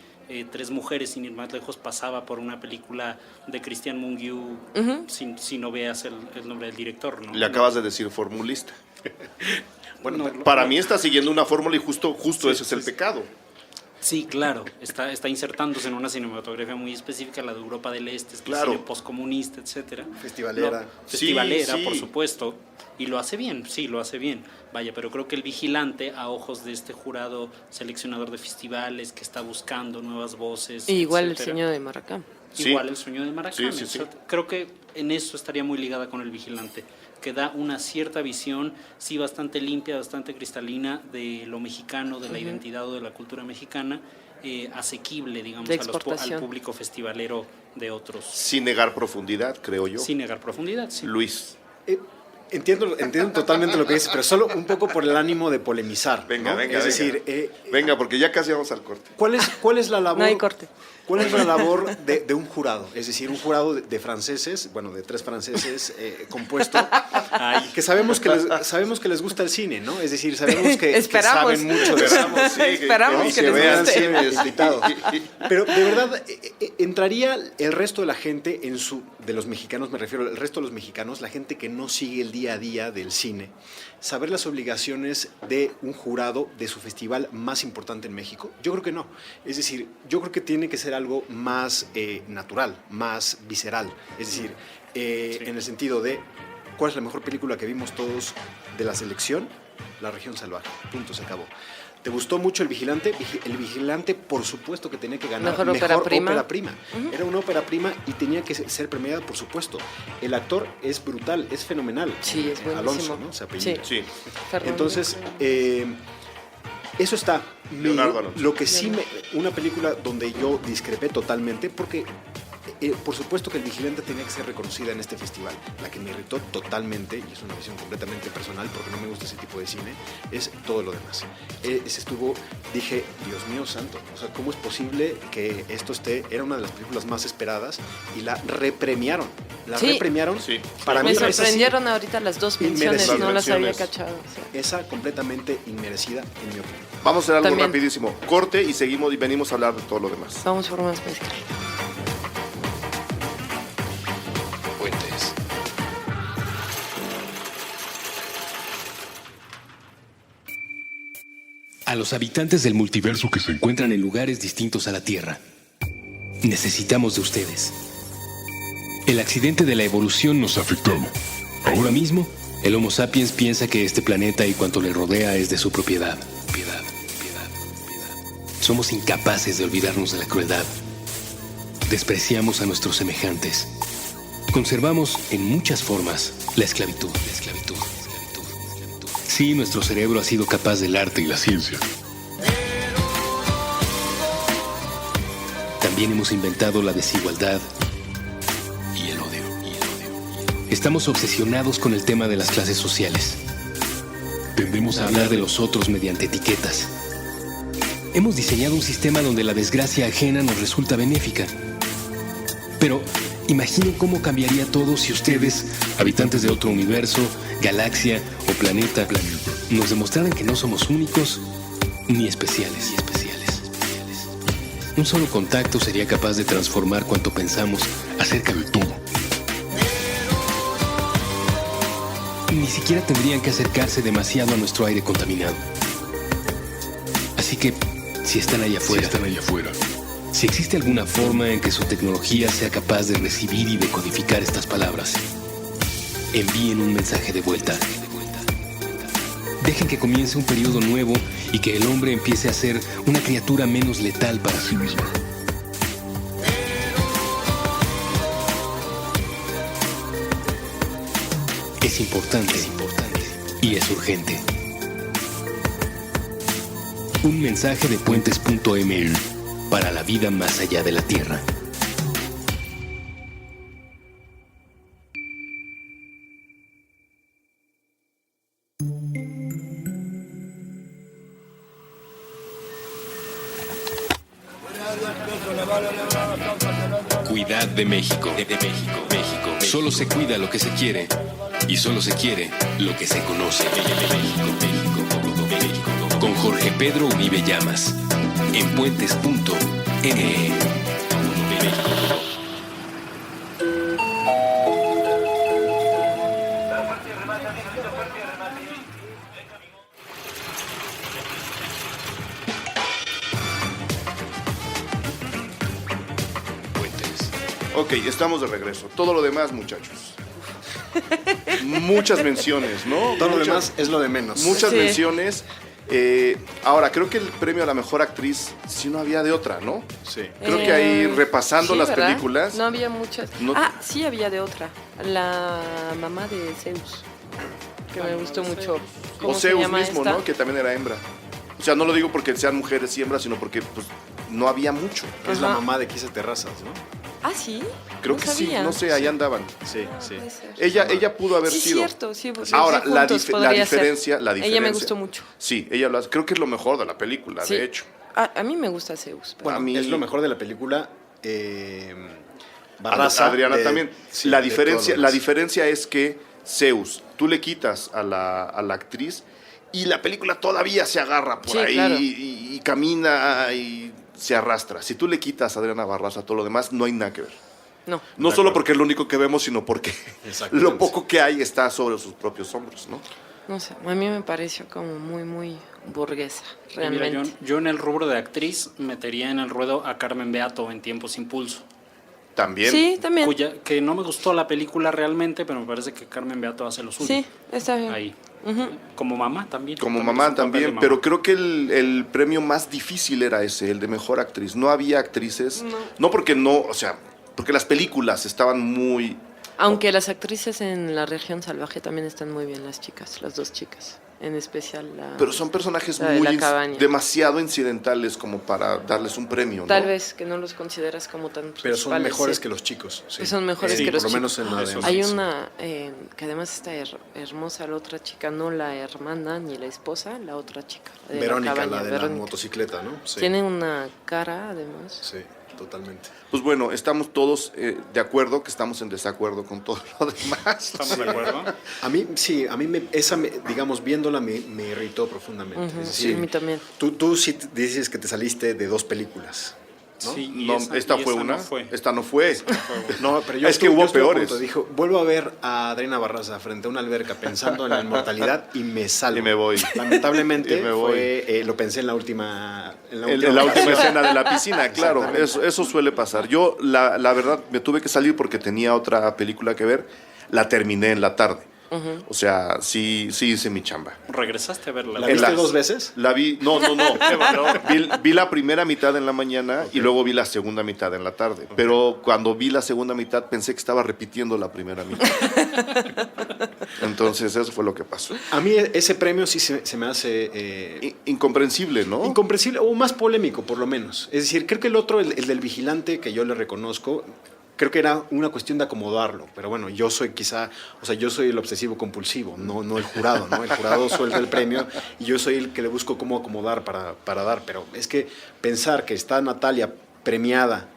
Tres mujeres, sin ir más lejos, pasaba por una película de Christian Mungiu, si no veas el nombre del director, ¿no? Le acabas de decir formulista. Bueno, Para mí está siguiendo una fórmula y justo ese es el pecado. Sí, claro, está insertándose en una cinematografía muy específica, la de Europa del Este, es Claro. cine postcomunista, etcétera. Festivalera. Festivalera, Sí. por supuesto, y lo hace bien, sí, lo hace bien. Vaya, pero creo que el Vigilante, a ojos de este jurado seleccionador de festivales que está buscando nuevas voces, y igual el etcétera, sueño de Maracán. Sí. igual el sueño de Maracán. Sí. Creo que en eso estaría muy ligada con el Vigilante. que da una cierta visión, sí, bastante limpia, bastante cristalina de lo mexicano, de la identidad o de la cultura mexicana, asequible, digamos, De al exportación. público festivalero de otros. Sin negar profundidad, creo yo. Sin negar profundidad, sí. Luis. Entiendo totalmente lo que dices, pero solo un poco por el ánimo de polemizar. Venga, ¿no? venga, Es venga. decir, Venga, porque ya casi vamos al corte. ¿cuál es la labor? No hay corte. ¿Cuál es la labor de un jurado? Es decir, un jurado de franceses, bueno, de 3 franceses compuesto, que sabemos que les gusta el cine, ¿no? Es decir, sabemos que Esperamos. saben mucho de Esperamos, sí, Esperamos que que les vean guste. cines. invitados. Pero de verdad, entraría el resto de la gente de los mexicanos, me refiero al resto de los mexicanos, la gente que no sigue el día a día del cine, saber las obligaciones de un jurado de su festival más importante en México. Yo creo que no. Es decir, yo creo que tiene que ser algo más natural, más visceral. Es decir, en el sentido de ¿cuál es la mejor película que vimos todos de la selección? La Región Salvaje. Punto, se acabó. ¿Te gustó mucho El Vigilante? El Vigilante, por supuesto que tenía que ganar Mejor ópera prima. Era una ópera prima y tenía que ser premiada, por supuesto. El actor es brutal, es fenomenal. Sí, es buenísimo. Alonso, ¿no? Se apellida. Sí. Fernando. Entonces, eso está. Leonardo Alonso. Lo que sí, una película donde yo discrepé totalmente, porque por supuesto que El Vigilante tenía que ser reconocida en este festival. La que me irritó totalmente, y es una visión completamente personal porque no me gusta ese tipo de cine, es todo lo demás. Dije, Dios mío santo, o sea, ¿cómo es posible que esto era una de las películas más esperadas y la repremiaron? Sí. Sí. Para Me mí esa sí, sorprendieron ahorita las 2 menciones, Inmerecidas no las había menciones. cachado. O sea. esa completamente inmerecida, en mi opinión. Vamos a hacer algo También. rapidísimo. Corte y seguimos y venimos a hablar de todo lo demás. Vamos por más mezcla. Puentes. A los habitantes del multiverso que se encuentran en lugares distintos a la Tierra, necesitamos de ustedes. El accidente de la evolución nos afectó. Ahora mismo, el Homo sapiens piensa que este planeta y cuanto le rodea es de su propiedad. Piedad. Somos incapaces de olvidarnos de la crueldad. Despreciamos a nuestros semejantes. Conservamos en muchas formas la esclavitud. Sí, nuestro cerebro ha sido capaz del arte y la ciencia. También hemos inventado la desigualdad y el odio. Estamos obsesionados con el tema de las clases sociales. Tendemos a hablar de los otros mediante etiquetas. Hemos diseñado un sistema donde la desgracia ajena nos resulta benéfica. Pero imaginen cómo cambiaría todo si ustedes, habitantes de otro universo, galaxia o planeta, nos demostraran que no somos únicos ni especiales. Un solo contacto sería capaz de transformar cuanto pensamos acerca de todo. Ni siquiera tendrían que acercarse demasiado a nuestro aire contaminado. Así que, si están allá afuera, si existe alguna forma en que su tecnología sea capaz de recibir y decodificar estas palabras, envíen un mensaje de vuelta. Dejen que comience un periodo nuevo y que el hombre empiece a ser una criatura menos letal para sí misma. Es importante y es urgente. Un mensaje de puentes.ml para la vida más allá de la Tierra. Cuidad de México. México. Solo se cuida lo que se quiere y solo se quiere lo que se conoce. México. Con Jorge Pedro Uribe Llamas en puentes.me. Puentes. Ok, estamos de regreso. Todo lo demás, muchachos. Muchas menciones, ¿no? Todo lo Muchas- demás es lo de menos. Muchas Sí. menciones. Ahora, creo que el premio a la mejor actriz sí no había de otra, ¿no? Sí. Creo que ahí repasando sí, las ¿verdad? películas. No había muchas. No- Sí había de otra. La mamá de Zeus, que me gustó mucho. O ¿Cómo se Zeus llama mismo, esta? ¿no? Que también era hembra. O sea, no lo digo porque sean mujeres y hembras, sino porque pues, no había mucho. Que es la Ajá. mamá de Kisa Terrazas, ¿no? Ah, sí. Creo No que sabía. sí, no sé, ahí andaban. Sí, sí. Puede ser. Ella pudo haber Sí, sido. cierto, sí. porque Ahora, sí, la juntos podría ser. diferencia. Ella me gustó mucho. Sí, ella lo hace. Creo que es lo mejor de la película, Sí. de hecho. A mí me gusta Zeus. pero- Bueno, a mí- Es lo mejor de la película. Barraza. Adriana de- también. sí, la de diferencia, todo lo la demás. diferencia es que Zeus, tú le quitas a la actriz y la película todavía se agarra por Sí, ahí claro. y camina y se arrastra. Si tú le quitas a Adriana Barraza todo lo demás, no hay nada que ver. No. No solo porque es lo único que vemos, sino porque Exactamente. lo poco que hay está sobre sus propios hombros, ¿no? No sé, a mí me pareció como muy, muy burguesa, Mira, realmente. yo en el rubro de actriz metería en el ruedo a Carmen Beato en Tiempos sin Pulso. También. Sí, también. Que no me gustó la película realmente, pero me parece que Carmen Beato hace lo suyo. Sí, está bien. Ahí. Ujú. Como mamá también. Como También mamá es un papel de también, mamá. pero creo que el premio más difícil era ese, el de mejor actriz. No había actrices, no porque no, o sea, porque las películas estaban muy... Aunque las actrices en La Región Salvaje también están muy bien, las chicas, las dos chicas. En especial la... Pero son personajes La de muy la cabaña. demasiado incidentales como para darles un premio, ¿no? Tal vez que no los consideras como tan Pero son principales, mejores sí. que los chicos. Sí. Que son mejores que por los lo menos chicos. en la Eso de sí. Hay sí. una que además está hermosa, la otra chica, no la hermana ni la esposa, la otra chica. La de Verónica, cabaña, la de la Verónica. motocicleta, ¿no? Sí. Tiene una cara, además. Sí, totalmente. Pues bueno, estamos todos de acuerdo, que estamos en desacuerdo con todo lo demás. ¿Estamos de acuerdo? A mí, sí, a mí, digamos, viéndola me irritó profundamente. Ujú, Es sí, decir, a mí también. tú sí dices que te saliste de 2 películas. ¿no? Sí, y No, esa- esta y fue esa una, no fue. esta no fue. No, pero yo Es que hubo yo estuve a peores. punto. Dijo, vuelvo a ver a Adriana Barraza frente a una alberca pensando en la inmortalidad y me salgo. Y me voy. Lamentablemente Y me voy. lo pensé en la última En la última ocasión. escena de la piscina, claro, Exactamente. eso suele pasar. Yo, la verdad, me tuve que salir porque tenía otra película que ver, la terminé en la tarde. O sea, sí hice mi chamba. ¿Regresaste a verla? ¿La En viste las- 2 veces? La vi, no. Vi la primera mitad en la mañana y luego vi la segunda mitad en la tarde. Pero cuando vi la segunda mitad pensé que estaba repitiendo la primera mitad. Entonces eso fue lo que pasó. A mí ese premio sí se me hace Incomprensible, ¿no? incomprensible o más polémico, por lo menos. Es decir, creo que el otro, el del vigilante, que yo le reconozco, creo que era una cuestión de acomodarlo. Pero bueno, yo soy yo soy el obsesivo compulsivo, no el jurado, ¿no? El jurado suelta el premio y yo soy el que le busco cómo acomodar para dar. Pero es que pensar que está Natalia premiada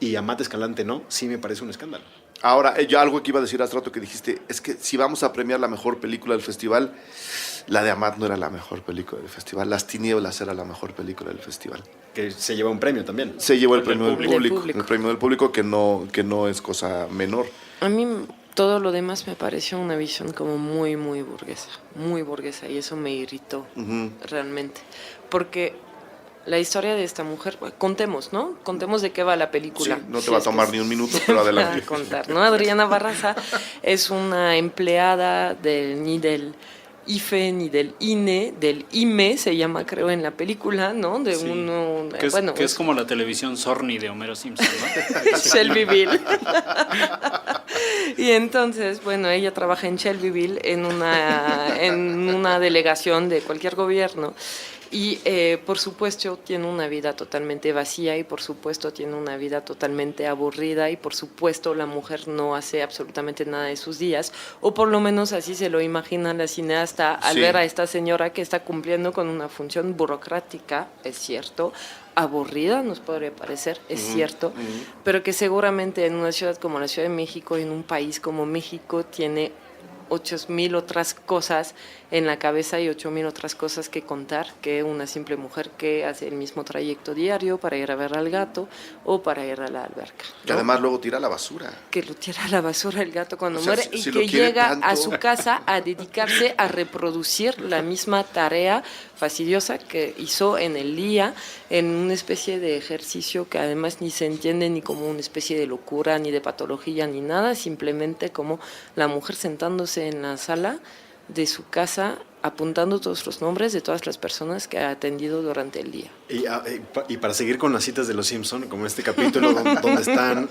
y Amat Escalante no, sí me parece un escándalo. Ahora, yo algo que iba a decir hace rato que dijiste, es que si vamos a premiar la mejor película del festival, la de Amat no era la mejor película del festival, Las Tinieblas era la mejor película del festival. Que se lleva un premio también. Se llevó el El del premio del público. público, Del público. el premio del público que no es cosa menor. A mí todo lo demás me pareció una visión como muy, muy burguesa, y eso me irritó Ujú. realmente. Porque la historia de esta mujer, contemos, ¿no? Contemos de qué va la película. Sí, no te Si va a es que tomar ni un minuto, pero se va adelante. a contar, ¿no? Adriana Barraza es una empleada ni del IFE ni del INE, del IME se llama, creo, en la película, ¿no? De Sí. uno, Que es, bueno, que es como la televisión Sorny de Homero Simpson, ¿no? Shelbyville. Y entonces, bueno, ella trabaja en Shelbyville en una delegación de cualquier gobierno y por supuesto tiene una vida totalmente vacía y por supuesto tiene una vida totalmente aburrida y por supuesto la mujer no hace absolutamente nada de sus días, o por lo menos así se lo imagina la cineasta al Sí. ver a esta señora que está cumpliendo con una función burocrática, es cierto, aburrida nos podría parecer, es cierto, pero que seguramente en una ciudad como la Ciudad de México y en un país como México tiene 8,000 otras cosas en la cabeza y 8,000 otras cosas que contar que una simple mujer que hace el mismo trayecto diario para ir a ver al gato o para ir a la alberca, Y ¿no? además luego tira la basura. Que lo tira a la basura el gato cuando O sea, muere si y lo que quiere llega tanto. a su casa a dedicarse a reproducir la misma tarea fastidiosa que hizo en el día, en una especie de ejercicio que además ni se entiende ni como una especie de locura, ni de patología, ni nada, simplemente como la mujer sentándose en la sala de su casa apuntando todos los nombres de todas las personas que ha atendido durante el día. Y para seguir con las citas de los Simpson, como este capítulo donde están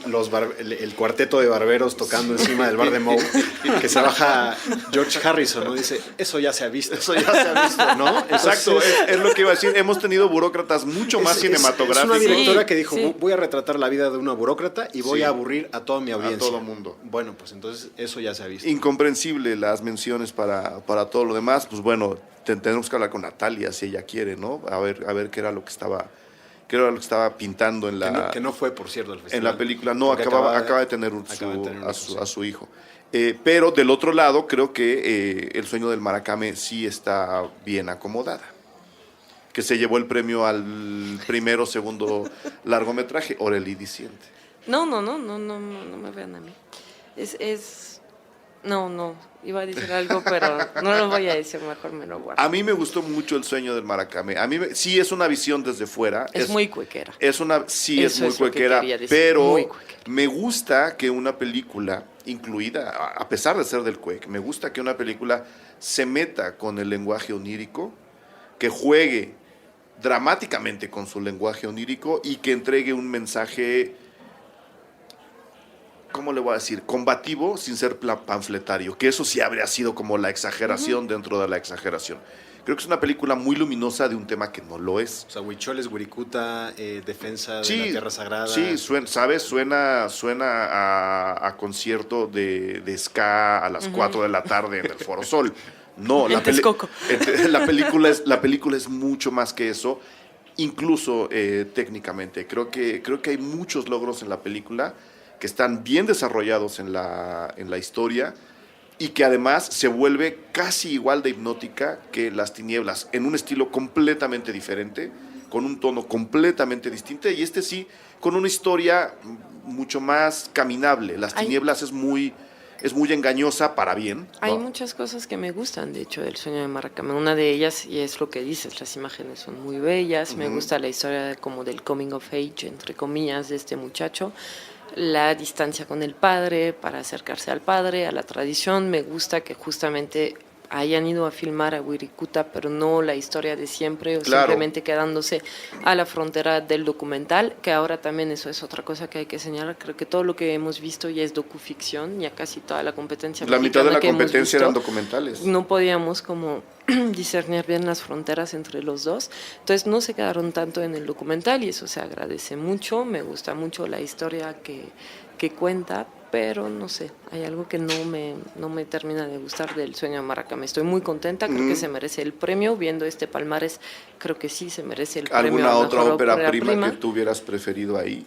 el cuarteto de barberos tocando encima del bar de Moe, que se baja George Harrison, ¿no? Dice, eso ya se ha visto. Eso ya se ha visto, ¿no? Exacto, es lo que iba a decir. Hemos tenido burócratas mucho más cinematográficos. Es una directora que dijo, Sí. voy a retratar la vida de una burócrata y voy Sí. a aburrir a toda mi audiencia. A todo mundo. Bueno, pues entonces eso ya se ha visto. Incomprensible las menciones para todo lo demás. Pues bueno, tenemos que hablar con Natalia si ella quiere, ¿no? A ver qué era lo que estaba pintando en la Que no fue, por cierto, al festival. en la película. No, Porque acaba de tener a su hijo. Pero del otro lado, creo que El sueño del Maracame sí está bien acomodada. Que se llevó el premio al primero, segundo largometraje, Orelí Diciente. No me vean a mí. No, iba a decir algo, pero no lo voy a decir, mejor me lo guardo. A mí me gustó mucho El sueño del Maracame. Sí es una visión desde fuera. Es muy cuequera. Es Eso muy es lo que cuequera, quería decir, pero muy cuequera. me gusta que una película incluida, a pesar de ser del cuec, me gusta que una película se meta con el lenguaje onírico, que juegue dramáticamente con su lenguaje onírico y que entregue un mensaje, ¿cómo le voy a decir? Combativo sin ser panfletario, que eso sí habría sido como la exageración dentro de la exageración. Creo que es una película muy luminosa de un tema que no lo es. O sea, Huicholes, Wirikuta, defensa de Sí, la tierra sagrada. Sí, ¿sabes? Suena a concierto de ska a las 4 de la tarde en el Foro Sol. No, En Texcoco. la película es mucho más que eso, incluso técnicamente. Creo que hay muchos logros en la película que están bien desarrollados en la historia y que además se vuelve casi igual de hipnótica que Las Tinieblas, en un estilo completamente diferente, con un tono completamente distinto, y sí, con una historia mucho más caminable. Las Tinieblas es muy engañosa para bien, ¿no? Hay muchas cosas que me gustan, de hecho, del sueño de Maracame. Una de ellas, y es lo que dices, las imágenes son muy bellas. Me gusta la historia como del coming of age, entre comillas, de este muchacho. La distancia con el padre, para acercarse al padre, a la tradición. Me gusta que justamente hayan ido a filmar a Wirikuta, pero no la historia de siempre, o Claro. simplemente quedándose a la frontera del documental, que ahora también eso es otra cosa que hay que señalar. Creo que todo lo que hemos visto ya es docuficción, ya casi toda la competencia La mitad de mexicana la que hemos competencia visto, eran documentales. no podíamos como discernir bien las fronteras entre los dos. Entonces no se quedaron tanto en el documental y eso se agradece mucho. Me gusta mucho la historia que cuenta, pero no sé, hay algo que no me termina de gustar del sueño de Maracame. Estoy muy contenta, creo que se merece el premio. Viendo este palmarés, creo que sí se merece el premio. ¿Alguna a otra mejor ópera prima que tú hubieras preferido ahí?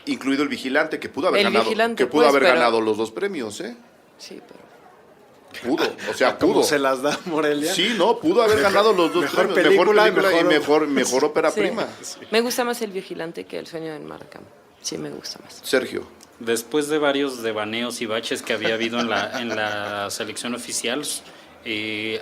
Incluido El Vigilante, que pudo haber ganado los dos premios, ¿eh? Sí, pero Pudo, o sea, ¿Cómo pudo. se las da Morelia? Sí, no, pudo haber ganado los dos Mejor premios. película y mejor ópera sí. prima. Me gusta más El Vigilante que El sueño del Maracame. Sí, me gusta más. Sergio. Después de varios devaneos y baches que había habido en la selección oficial,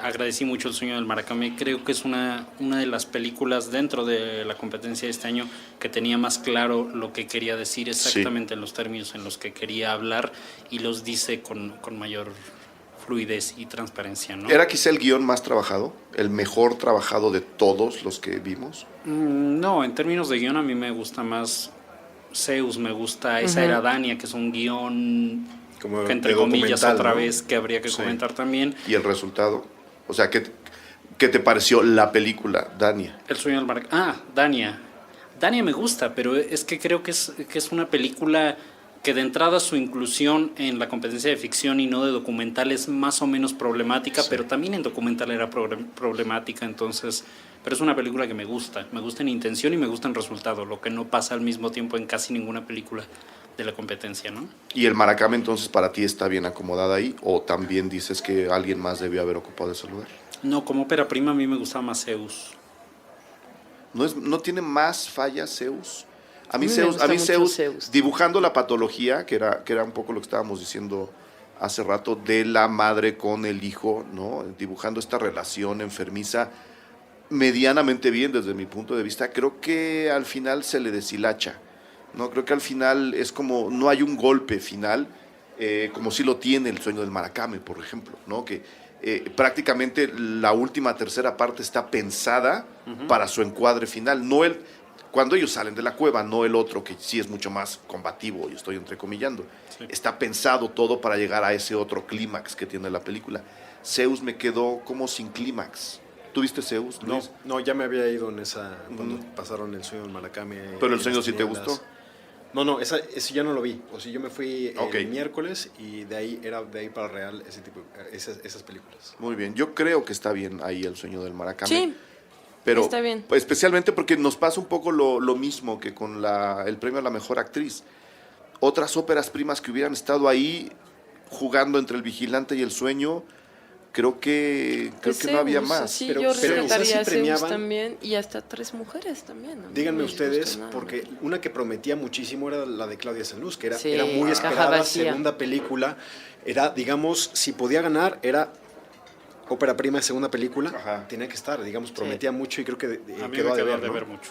agradecí mucho El sueño del Maracame. Creo que es una de las películas dentro de la competencia de este año que tenía más claro lo que quería decir exactamente en los términos en los que quería hablar y los dice con mayor fluidez y transparencia, ¿no? ¿Era quizá el guión más trabajado? ¿El mejor trabajado de todos los que vimos? No, en términos de guión a mí me gusta más Zeus, me gusta Esa era Dania, que es un guión Como que entre de comillas documental, otra ¿no? vez que habría que Sí. comentar también. ¿Y el resultado? O sea, ¿qué te pareció la película, Dania? El sueño del mar. Dania. Dania me gusta, pero es que creo que es una película que de entrada su inclusión en la competencia de ficción y no de documental es más o menos problemática, pero también en documental era problemática, entonces, pero es una película que me gusta en intención y me gusta en resultado, lo que no pasa al mismo tiempo en casi ninguna película de la competencia, ¿no? ¿Y el Maracame entonces para ti está bien acomodada ahí? ¿O también dices que alguien más debió haber ocupado ese lugar? No, como ópera prima a mí me gustaba más Zeus. ¿No tiene más fallas Zeus? A mí me gusta mucho Zeus, Zeus. dibujando la patología, que era un poco lo que estábamos diciendo hace rato, de la madre con el hijo, ¿no? Dibujando esta relación enfermiza medianamente bien desde mi punto de vista. Creo que al final se le deshilacha, ¿no? Creo que al final es como, no hay un golpe final, como sí lo tiene El sueño del Maracame, por ejemplo, ¿no? Que prácticamente la última tercera parte está pensada para su encuadre final. No cuando ellos salen de la cueva, no el otro que sí es mucho más combativo, y estoy entrecomillando. Sí. Está pensado todo para llegar a ese otro clímax que tiene la película. Zeus me quedó como sin clímax. ¿Tuviste Zeus, Luis? No, ya me había ido en esa, cuando pasaron El sueño del Maracame. ¿Pero El sueño sí te gustó? No, ese ya no lo vi. O sea, yo me fui el miércoles y de ahí para real esas películas. Muy bien, yo creo que está bien ahí El sueño del Maracame. Sí, pero está bien. Especialmente porque nos pasa un poco lo mismo que con el premio a la mejor actriz. Otras óperas primas que hubieran estado ahí jugando entre El vigilante y El sueño, creo que no había más. Sí, pero yo rescataría a Zeus premiaban... también y hasta 3 mujeres también. Díganme ustedes, porque una que prometía muchísimo era la de Claudia Sanluz, que era muy esperada, segunda película. Era, digamos, si podía ganar, era ópera prima de segunda película. Ajá. Tenía que estar, digamos, prometía mucho y creo que quedó de ver mucho.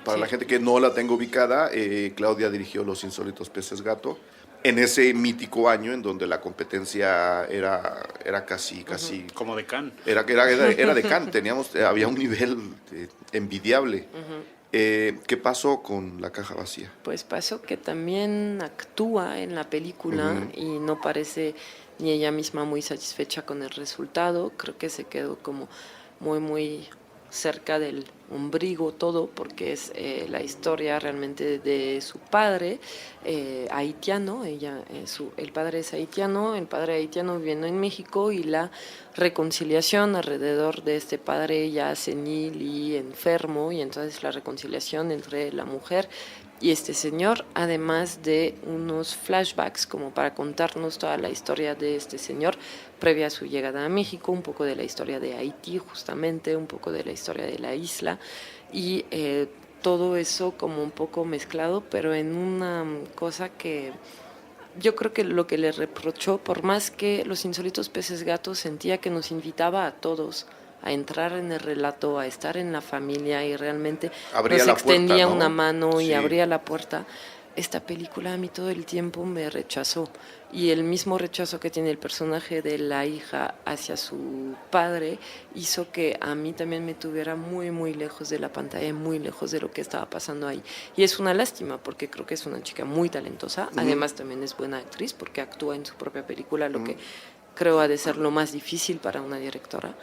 Para la gente que no la tengo ubicada, Claudia dirigió Los insólitos peces gato, en ese mítico año en donde la competencia era casi como de Cannes. Era de Cannes, había un nivel envidiable. ¿Qué pasó con La caja vacía? Pues pasó que también actúa en la película y no parece ni ella misma muy satisfecha con el resultado. Creo que se quedó como muy cerca del ombligo todo, porque es la historia realmente de su padre haitiano. El padre es haitiano, el padre haitiano viviendo en México, y la reconciliación alrededor de este padre ya senil y enfermo, y entonces la reconciliación entre la mujer y este señor, además de unos flashbacks como para contarnos toda la historia de este señor previa a su llegada a México, un poco de la historia de Haití justamente, un poco de la historia de la isla, y todo eso como un poco mezclado, pero en una cosa que yo creo que lo que le reprochó, por más que Los insólitos peces gatos sentía que nos invitaba a todos a entrar en el relato, a estar en la familia, y realmente nos extendía una mano y abría la puerta. Esta película a mí todo el tiempo me rechazó, y el mismo rechazo que tiene el personaje de la hija hacia su padre hizo que a mí también me tuviera muy lejos de la pantalla, muy lejos de lo que estaba pasando ahí. Y es una lástima, porque creo que es una chica muy talentosa, además también es buena actriz porque actúa en su propia película, lo que creo ha de ser lo más difícil para una directora.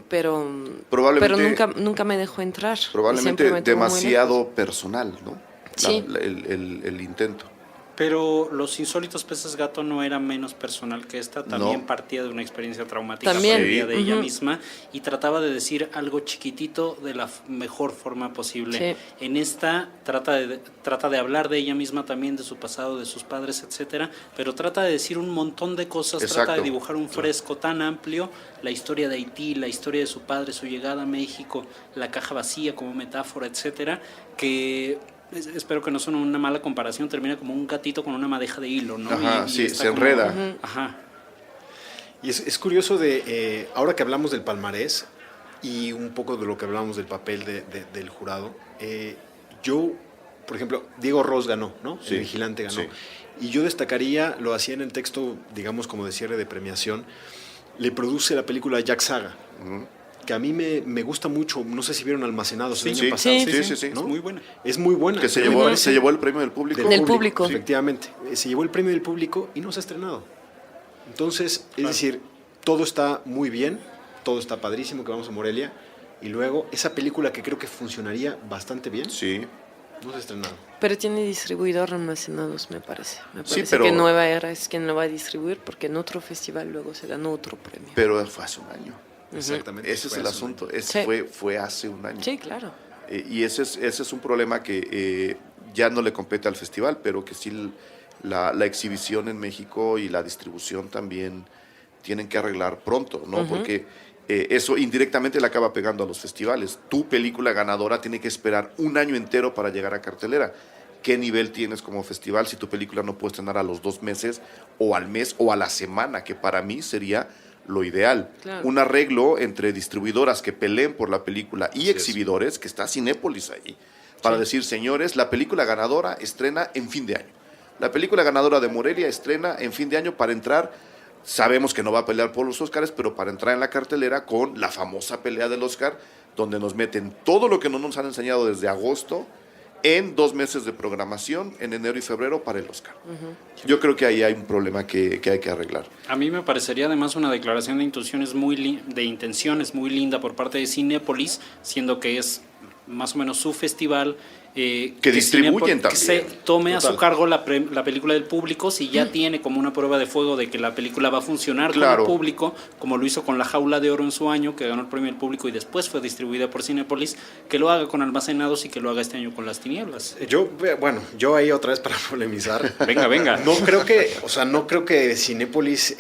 Pero nunca me dejó entrar. Probablemente demasiado personal, ¿no? Sí. El intento. Pero Los insólitos peces gato no era menos personal que esta, también partía de una experiencia traumática también. De ella misma, y trataba de decir algo chiquitito de la mejor forma posible. Sí. En esta trata de hablar de ella misma también, de su pasado, de sus padres, etcétera, pero trata de decir un montón de cosas. Exacto. Trata de dibujar un fresco tan amplio, la historia de Haití, la historia de su padre, su llegada a México, la caja vacía como metáfora, etcétera, que espero que no sea una mala comparación, termina como un gatito con una madeja de hilo, ¿no? Ajá, sí, se enreda. Ajá. Y es curioso ahora que hablamos del palmarés y un poco de lo que hablamos del papel del jurado, yo, por ejemplo, Diego Ross ganó, ¿no? Sí, el vigilante ganó. Sí. Y yo destacaría, lo hacía en el texto, digamos, como de cierre de premiación, le produce la película Jack Saga, que a mí me gusta mucho. No sé si vieron Almacenados el año pasado. Sí. ¿no? Es muy buena. Es muy buena. Que se llevó el premio del público. Del público. Efectivamente. Se llevó el premio del público y no se ha estrenado. Entonces, es decir, todo está muy bien, todo está padrísimo, que vamos a Morelia, y luego esa película que creo que funcionaría bastante bien. Sí. No se ha estrenado. Pero tiene distribuidor Almacenados, me parece. Me parece pero, que Nueva Era es quien lo va a distribuir, porque en otro festival luego se ganó otro premio. Pero fue hace un año. Exactamente. Ese es el asunto. Fue hace un año. Sí, claro. Y ese es un problema que ya no le compete al festival, pero que sí la exhibición en México y la distribución también tienen que arreglar pronto, ¿no? Porque eso indirectamente le acaba pegando a los festivales. Tu película ganadora tiene que esperar un año entero para llegar a cartelera. ¿Qué nivel tienes como festival si tu película no puede estrenar a los 2 meses o al mes o a la semana, que para mí sería lo ideal? Claro. Un arreglo entre distribuidoras que peleen por la película y exhibidores, que está Cinépolis ahí, para decir, señores, la película ganadora estrena en fin de año. La película ganadora de Morelia estrena en fin de año para entrar sabemos que no va a pelear por los Óscares, pero para entrar en la cartelera con la famosa pelea del Óscar, donde nos meten todo lo que no nos han enseñado desde agosto en 2 meses de programación, en enero y febrero, para el Óscar. Yo creo que ahí hay un problema que hay que arreglar. A mí me parecería además una declaración de intenciones muy linda por parte de Cinépolis, siendo que es más o menos su festival. Que distribuyen que se también. tome Total. a su cargo la película del público, si ya tiene como una prueba de fuego de que la película va a funcionar Claro. con el público, como lo hizo con La Jaula de Oro en su año, que ganó el premio del público y después fue distribuida por Cinépolis, que lo haga con Almacenados y que lo haga este año con Las Tinieblas. Yo ahí otra vez para polemizar. Venga. No creo que Cinépolis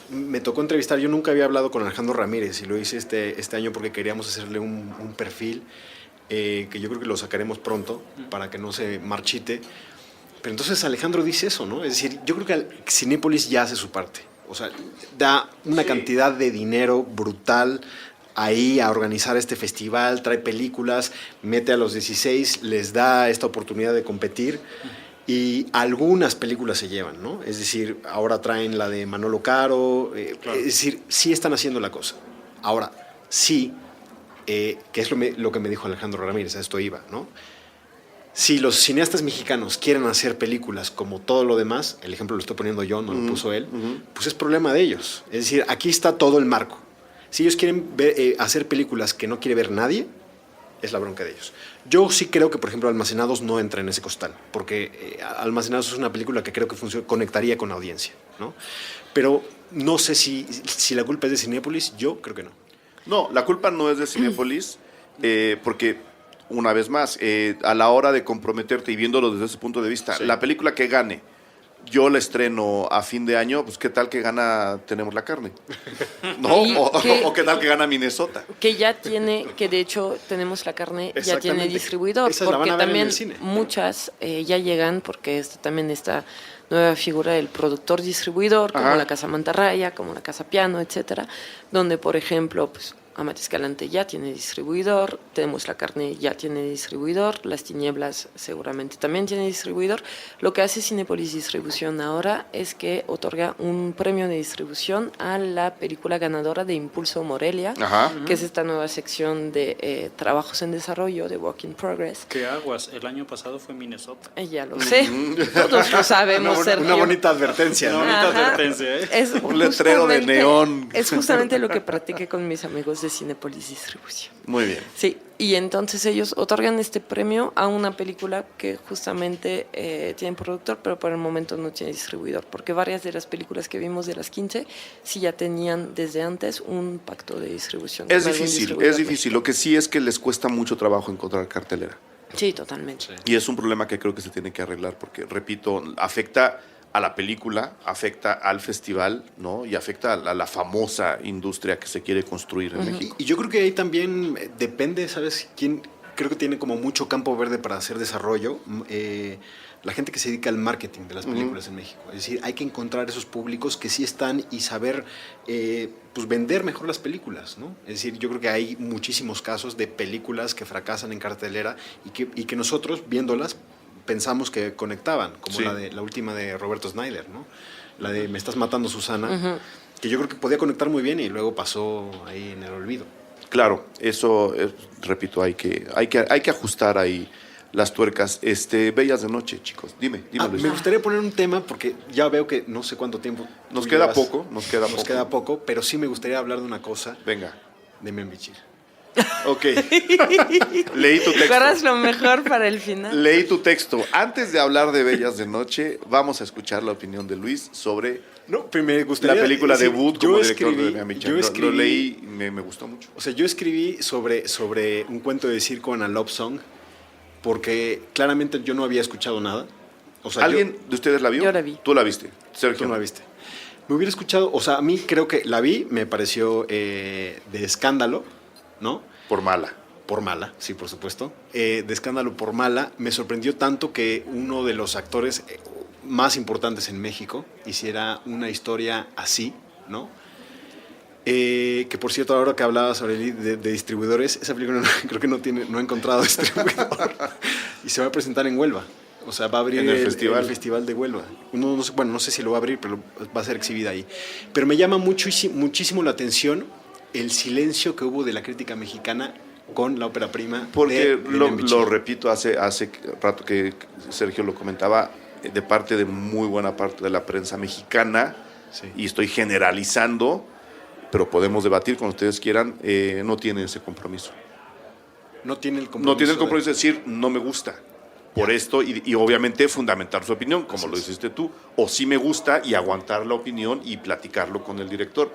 me tocó entrevistar. Yo nunca había hablado con Alejandro Ramírez y lo hice este año porque queríamos hacerle un perfil que yo creo que lo sacaremos pronto para que no se marchite. Pero entonces Alejandro dice eso, ¿no? Es decir, yo creo que Cinépolis ya hace su parte. O sea, da una cantidad de dinero brutal ahí a organizar este festival, trae películas, mete a los 16, les da esta oportunidad de competir y algunas películas se llevan, ¿no? Es decir, ahora traen la de Manolo Caro, Claro. Es decir, sí están haciendo la cosa. Ahora, sí, que es lo que me dijo Alejandro Ramírez, a esto iba, ¿no? Si los cineastas mexicanos quieren hacer películas como todo lo demás, el ejemplo lo estoy poniendo yo, no lo puso él, pues es problema de ellos. Es decir, aquí está todo el marco. Si ellos quieren hacer películas que no quiere ver nadie, es la bronca de ellos. Yo sí creo que, por ejemplo, Almacenados no entra en ese costal, porque Almacenados es una película que creo que conectaría con la audiencia, ¿no? Pero no sé si la culpa es de Cinépolis, yo creo que no. No, la culpa no es de Cinépolis, porque, una vez más, a la hora de comprometerte y viéndolo desde ese punto de vista, la película que gane, yo la estreno a fin de año, pues qué tal que gana Tenemos la Carne, ¿no? Y O qué tal que gana Minnesota. Que ya tiene, que de hecho Tenemos la Carne, ya tiene Exactamente. distribuidor, Esas la van porque a ver en también el cine. muchas ya llegan, porque también esta nueva figura del productor distribuidor, como Ajá. la Casa Mantarraya, como la Casa Piano, etcétera, donde por ejemplo, pues Amate Escalante ya tiene distribuidor, Tenemos la Carne ya tiene distribuidor, Las Tinieblas seguramente también tiene distribuidor. Lo que hace Cinépolis Distribución ahora es que otorga un premio de distribución a la película ganadora de Impulso Morelia, Ajá. que es esta nueva sección de trabajos en desarrollo, de Work in Progress. ¿Qué aguas? El año pasado fue Minnesota. Ya lo sé, todos lo sabemos, Sergio. Una bonita advertencia, ¿no? Una bonita Ajá. advertencia, ¿eh? Es Un letrero de justamente- neón. Es justamente lo que practiqué con mis amigos de Cinépolis Distribución. Muy bien. Sí, y entonces ellos otorgan este premio a una película que justamente tiene productor, pero por el momento no tiene distribuidor, porque varias de las películas que vimos de las 15 sí ya tenían desde antes un pacto de distribución. Es con algún difícil, distribuidor es difícil. Lo que sí es que les cuesta mucho trabajo encontrar cartelera. Sí, totalmente. Y es un problema que creo que se tiene que arreglar porque, repito, afecta a la película, afecta al festival, ¿no? Y afecta a la famosa industria que se quiere construir en México. Y yo creo que ahí también depende, ¿sabes? Quién creo que tiene como mucho campo verde para hacer desarrollo. La gente que se dedica al marketing de las películas en México. Es decir, hay que encontrar esos públicos que sí están y saber pues vender mejor las películas, ¿no? Es decir, yo creo que hay muchísimos casos de películas que fracasan en cartelera y que nosotros, viéndolas, pensamos que conectaban, como Sí. la última de Roberto Snyder, ¿no? La de Me estás matando, Susana, que yo creo que podía conectar muy bien y luego pasó ahí en el olvido. Claro, eso, repito, hay que ajustar ahí las tuercas. Bellas de Noche, chicos. Dime Luis. Me gustaría poner un tema porque ya veo que no sé cuánto tiempo. Nos tú queda llevas. poco, nos queda Nos poco. queda poco, pero sí me gustaría hablar de una cosa Venga. de Membichir. Ok. Leí tu Guardas texto. lo mejor para el final. Leí tu texto. Antes de hablar de Bellas de Noche, vamos a escuchar la opinión de Luis sobre No, pero me gustaría la película decir, debut como yo director escribí- de Miami Chan. yo Lo escribí- leí y me gustó mucho. O sea, yo escribí sobre un cuento de circo en a love song porque claramente yo no había escuchado nada. O sea, ¿Alguien de ustedes la vio? Yo la vi. ¿Tú la viste? Sergio. Tú no la viste. Me hubiera escuchado, o sea, a mí creo que la vi, me pareció de escándalo, ¿no? Por mala. Por mala, sí, por supuesto. De escándalo por mala. Me sorprendió tanto que uno de los actores más importantes en México hiciera una historia así, ¿no? Que por cierto, ahora que hablaba sobre de distribuidores, esa película creo que no ha encontrado distribuidor y se va a presentar en Huelva. O sea, va a abrir En el festival. el festival de Huelva. No sé si lo va a abrir, pero va a ser exhibida ahí. Pero me llama muchísimo la atención el silencio que hubo de la crítica mexicana con la ópera prima. Porque de lo Bichir. repito, hace rato que Sergio lo comentaba, de parte de muy buena parte de la prensa mexicana, Sí. y estoy generalizando, pero podemos debatir cuando ustedes quieran, no tiene ese compromiso. No tiene el compromiso. No tiene el compromiso de decir, no me gusta por esto, y obviamente fundamentar su opinión, como lo hiciste tú, o sí me gusta y aguantar la opinión y platicarlo con el director.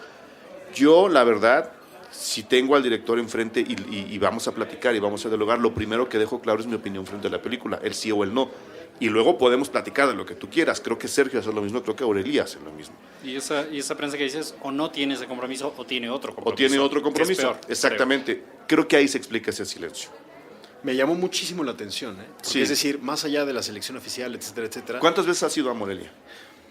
Yo, la verdad, si tengo al director enfrente y vamos a platicar y vamos a dialogar, lo primero que dejo claro es mi opinión frente a la película, el sí o el no. Y luego podemos platicar de lo que tú quieras. Creo que Sergio hace lo mismo, creo que Aurelia hace lo mismo. Y esa prensa que dices, o no tiene ese compromiso, o tiene otro compromiso. O tiene otro compromiso. Que es peor, Exactamente. Creo que ahí se explica ese silencio. Me llamó muchísimo la atención, ¿eh? Porque Sí. es decir, más allá de la selección oficial, etcétera, etcétera. ¿Cuántas veces has ido a Morelia?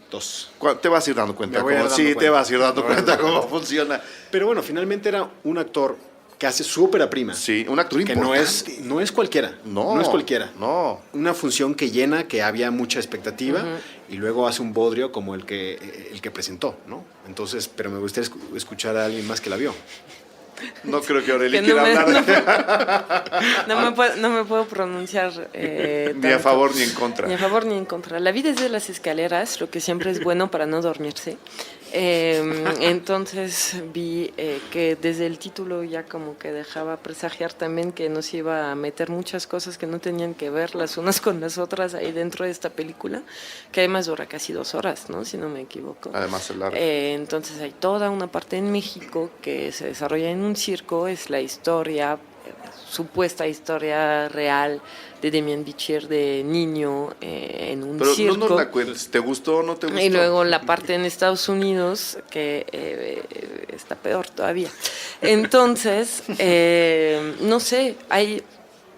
2. Te vas a ir dando cuenta. Me voy a ir cómo- dando sí, te cuenta. vas a ir dando Me voy a ir cuenta dando cómo funciona. Pero bueno, finalmente era un actor que hace su ópera prima. Sí, un actor Que importante. no es cualquiera. No, No es cualquiera. No. Una función que llena, que había mucha expectativa, y luego hace un bodrio como el que presentó, ¿no? Entonces, pero me gustaría escuchar a alguien más que la vio. No creo que Aurelia Que no quiera me- hablar No me puedo pronunciar ni a tanto. favor ni en contra. Ni a favor ni en contra. La vida es de las escaleras, lo que siempre es bueno para no dormirse. Entonces vi que desde el título ya como que dejaba presagiar también que nos iba a meter muchas cosas que no tenían que ver las unas con las otras ahí dentro de esta película, que además dura casi 2 horas, ¿no? Si no me equivoco. Además, el largo. Entonces hay toda una parte en México que se desarrolla en un circo, es la historia, supuesta historia real de Demián Bichir de niño en un Pero circo. no nos la cuentes. ¿Te gustó o no te gustó? Y luego la parte en Estados Unidos, que está peor todavía. Entonces, no sé, hay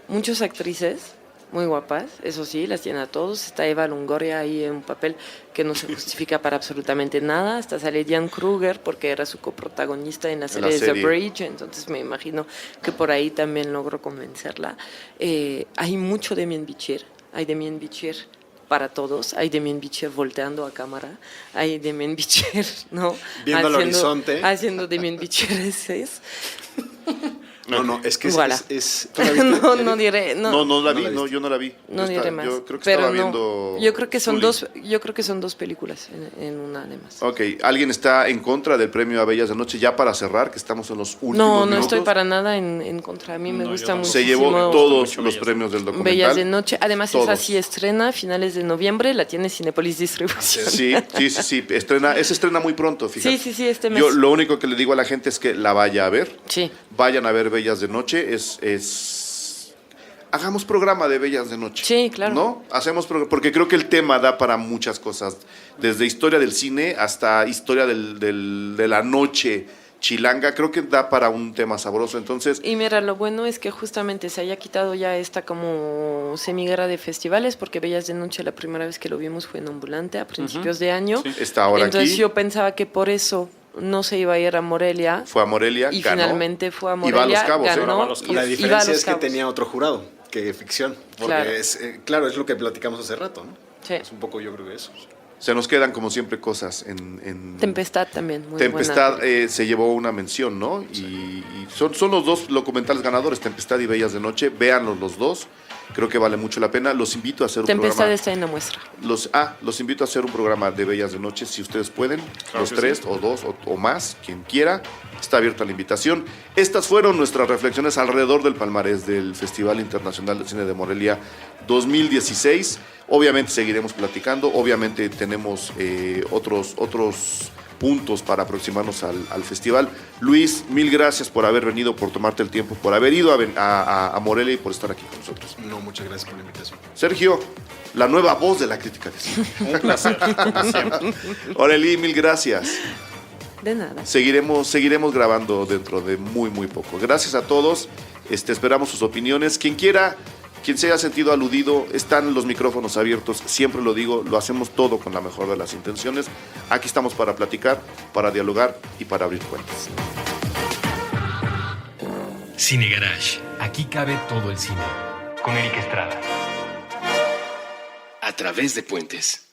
muchas actrices muy guapas, eso sí, las tiene a todos. Está Eva Longoria ahí en un papel que no se justifica para absolutamente nada. Hasta sale Diane Kruger porque era su coprotagonista en la serie de The serie. Bridge, entonces me imagino que por ahí también logró convencerla. Hay mucho Demián Bichir, hay Demián Bichir para todos, hay Demián Bichir volteando a cámara, hay Demián Bichir, ¿no? Viendo al horizonte. Haciendo Demián Bichireses. No, es que Voilà. ¿tú la viste, No, Eric? no diré, No, no la vi, la no, viste. yo no la vi. no diré más. Yo creo que pero estaba no, viendo. yo creo que son Zully. dos películas en una además. Ok, ¿alguien está en contra del premio a Bellas de Noche ya para cerrar, que estamos en los últimos No, no minutos? estoy para nada en contra. A mí me No, gusta yo tampoco. Se muchísimo. llevó todos mucho los Bellas. premios del documental. Bellas de Noche. Además, Todos. esa sí estrena a finales de noviembre, la tiene Cinépolis Distribución. Sí. Se estrena muy pronto, fíjate. Sí, este mes. Yo lo único que le digo a la gente es que la vaya a ver. Sí. Vayan a ver Bellas de Noche. Hagamos programa de Bellas de Noche. Sí, claro. ¿No? Porque creo que el tema da para muchas cosas. Desde historia del cine hasta historia de la noche chilanga. Creo que da para un tema sabroso. Entonces, Y mira, lo bueno es que justamente se haya quitado ya esta como semiguerra de festivales, porque Bellas de Noche la primera vez que lo vimos fue en Ambulante a principios de año. está ahora Entonces aquí. yo pensaba que por eso no se iba a ir a Morelia. Fue a Morelia, Y ganó. finalmente fue a Y va a Morelia, Los Cabos, ¿eh? ganó. Va a Los Cabos. y- La y va a diferencia Los es que Cabos. tenía otro jurado que ficción. Porque Claro. claro, es lo que platicamos hace rato, ¿no? Sí. Es un poco yo creo que eso. Se nos quedan, como siempre, cosas en Tempestad también, muy Tempestad buena. se llevó una mención, ¿no? Y son los dos documentales ganadores, Tempestad y Bellas de Noche. Véanlos los dos. Creo que vale mucho la pena. Los invito a hacer un Tempestad programa. está en la muestra. Los invito a hacer un programa de Bellas de Noche, si ustedes pueden. Claro Los que 3 o 2 o más, quien quiera. Está abierta la invitación. Estas fueron nuestras reflexiones alrededor del palmarés del Festival Internacional de Cine de Morelia 2016. Obviamente seguiremos platicando. Obviamente tenemos otros puntos para aproximarnos al festival. Luis, mil gracias por haber venido, por tomarte el tiempo, por haber ido a Morelia y por estar aquí con nosotros. No, muchas gracias por la invitación. Sergio, la nueva voz de la crítica de cine. Un placer, como siempre. Orelí, mil gracias. De nada. Seguiremos grabando dentro de muy poco. Gracias a todos. Esperamos sus opiniones. Quien se haya sentido aludido, están los micrófonos abiertos. Siempre lo digo, lo hacemos todo con la mejor de las intenciones. Aquí estamos para platicar, para dialogar y para abrir cuentas. Cine Garage. Aquí cabe todo el cine. Con Eric Estrada. través de puentes.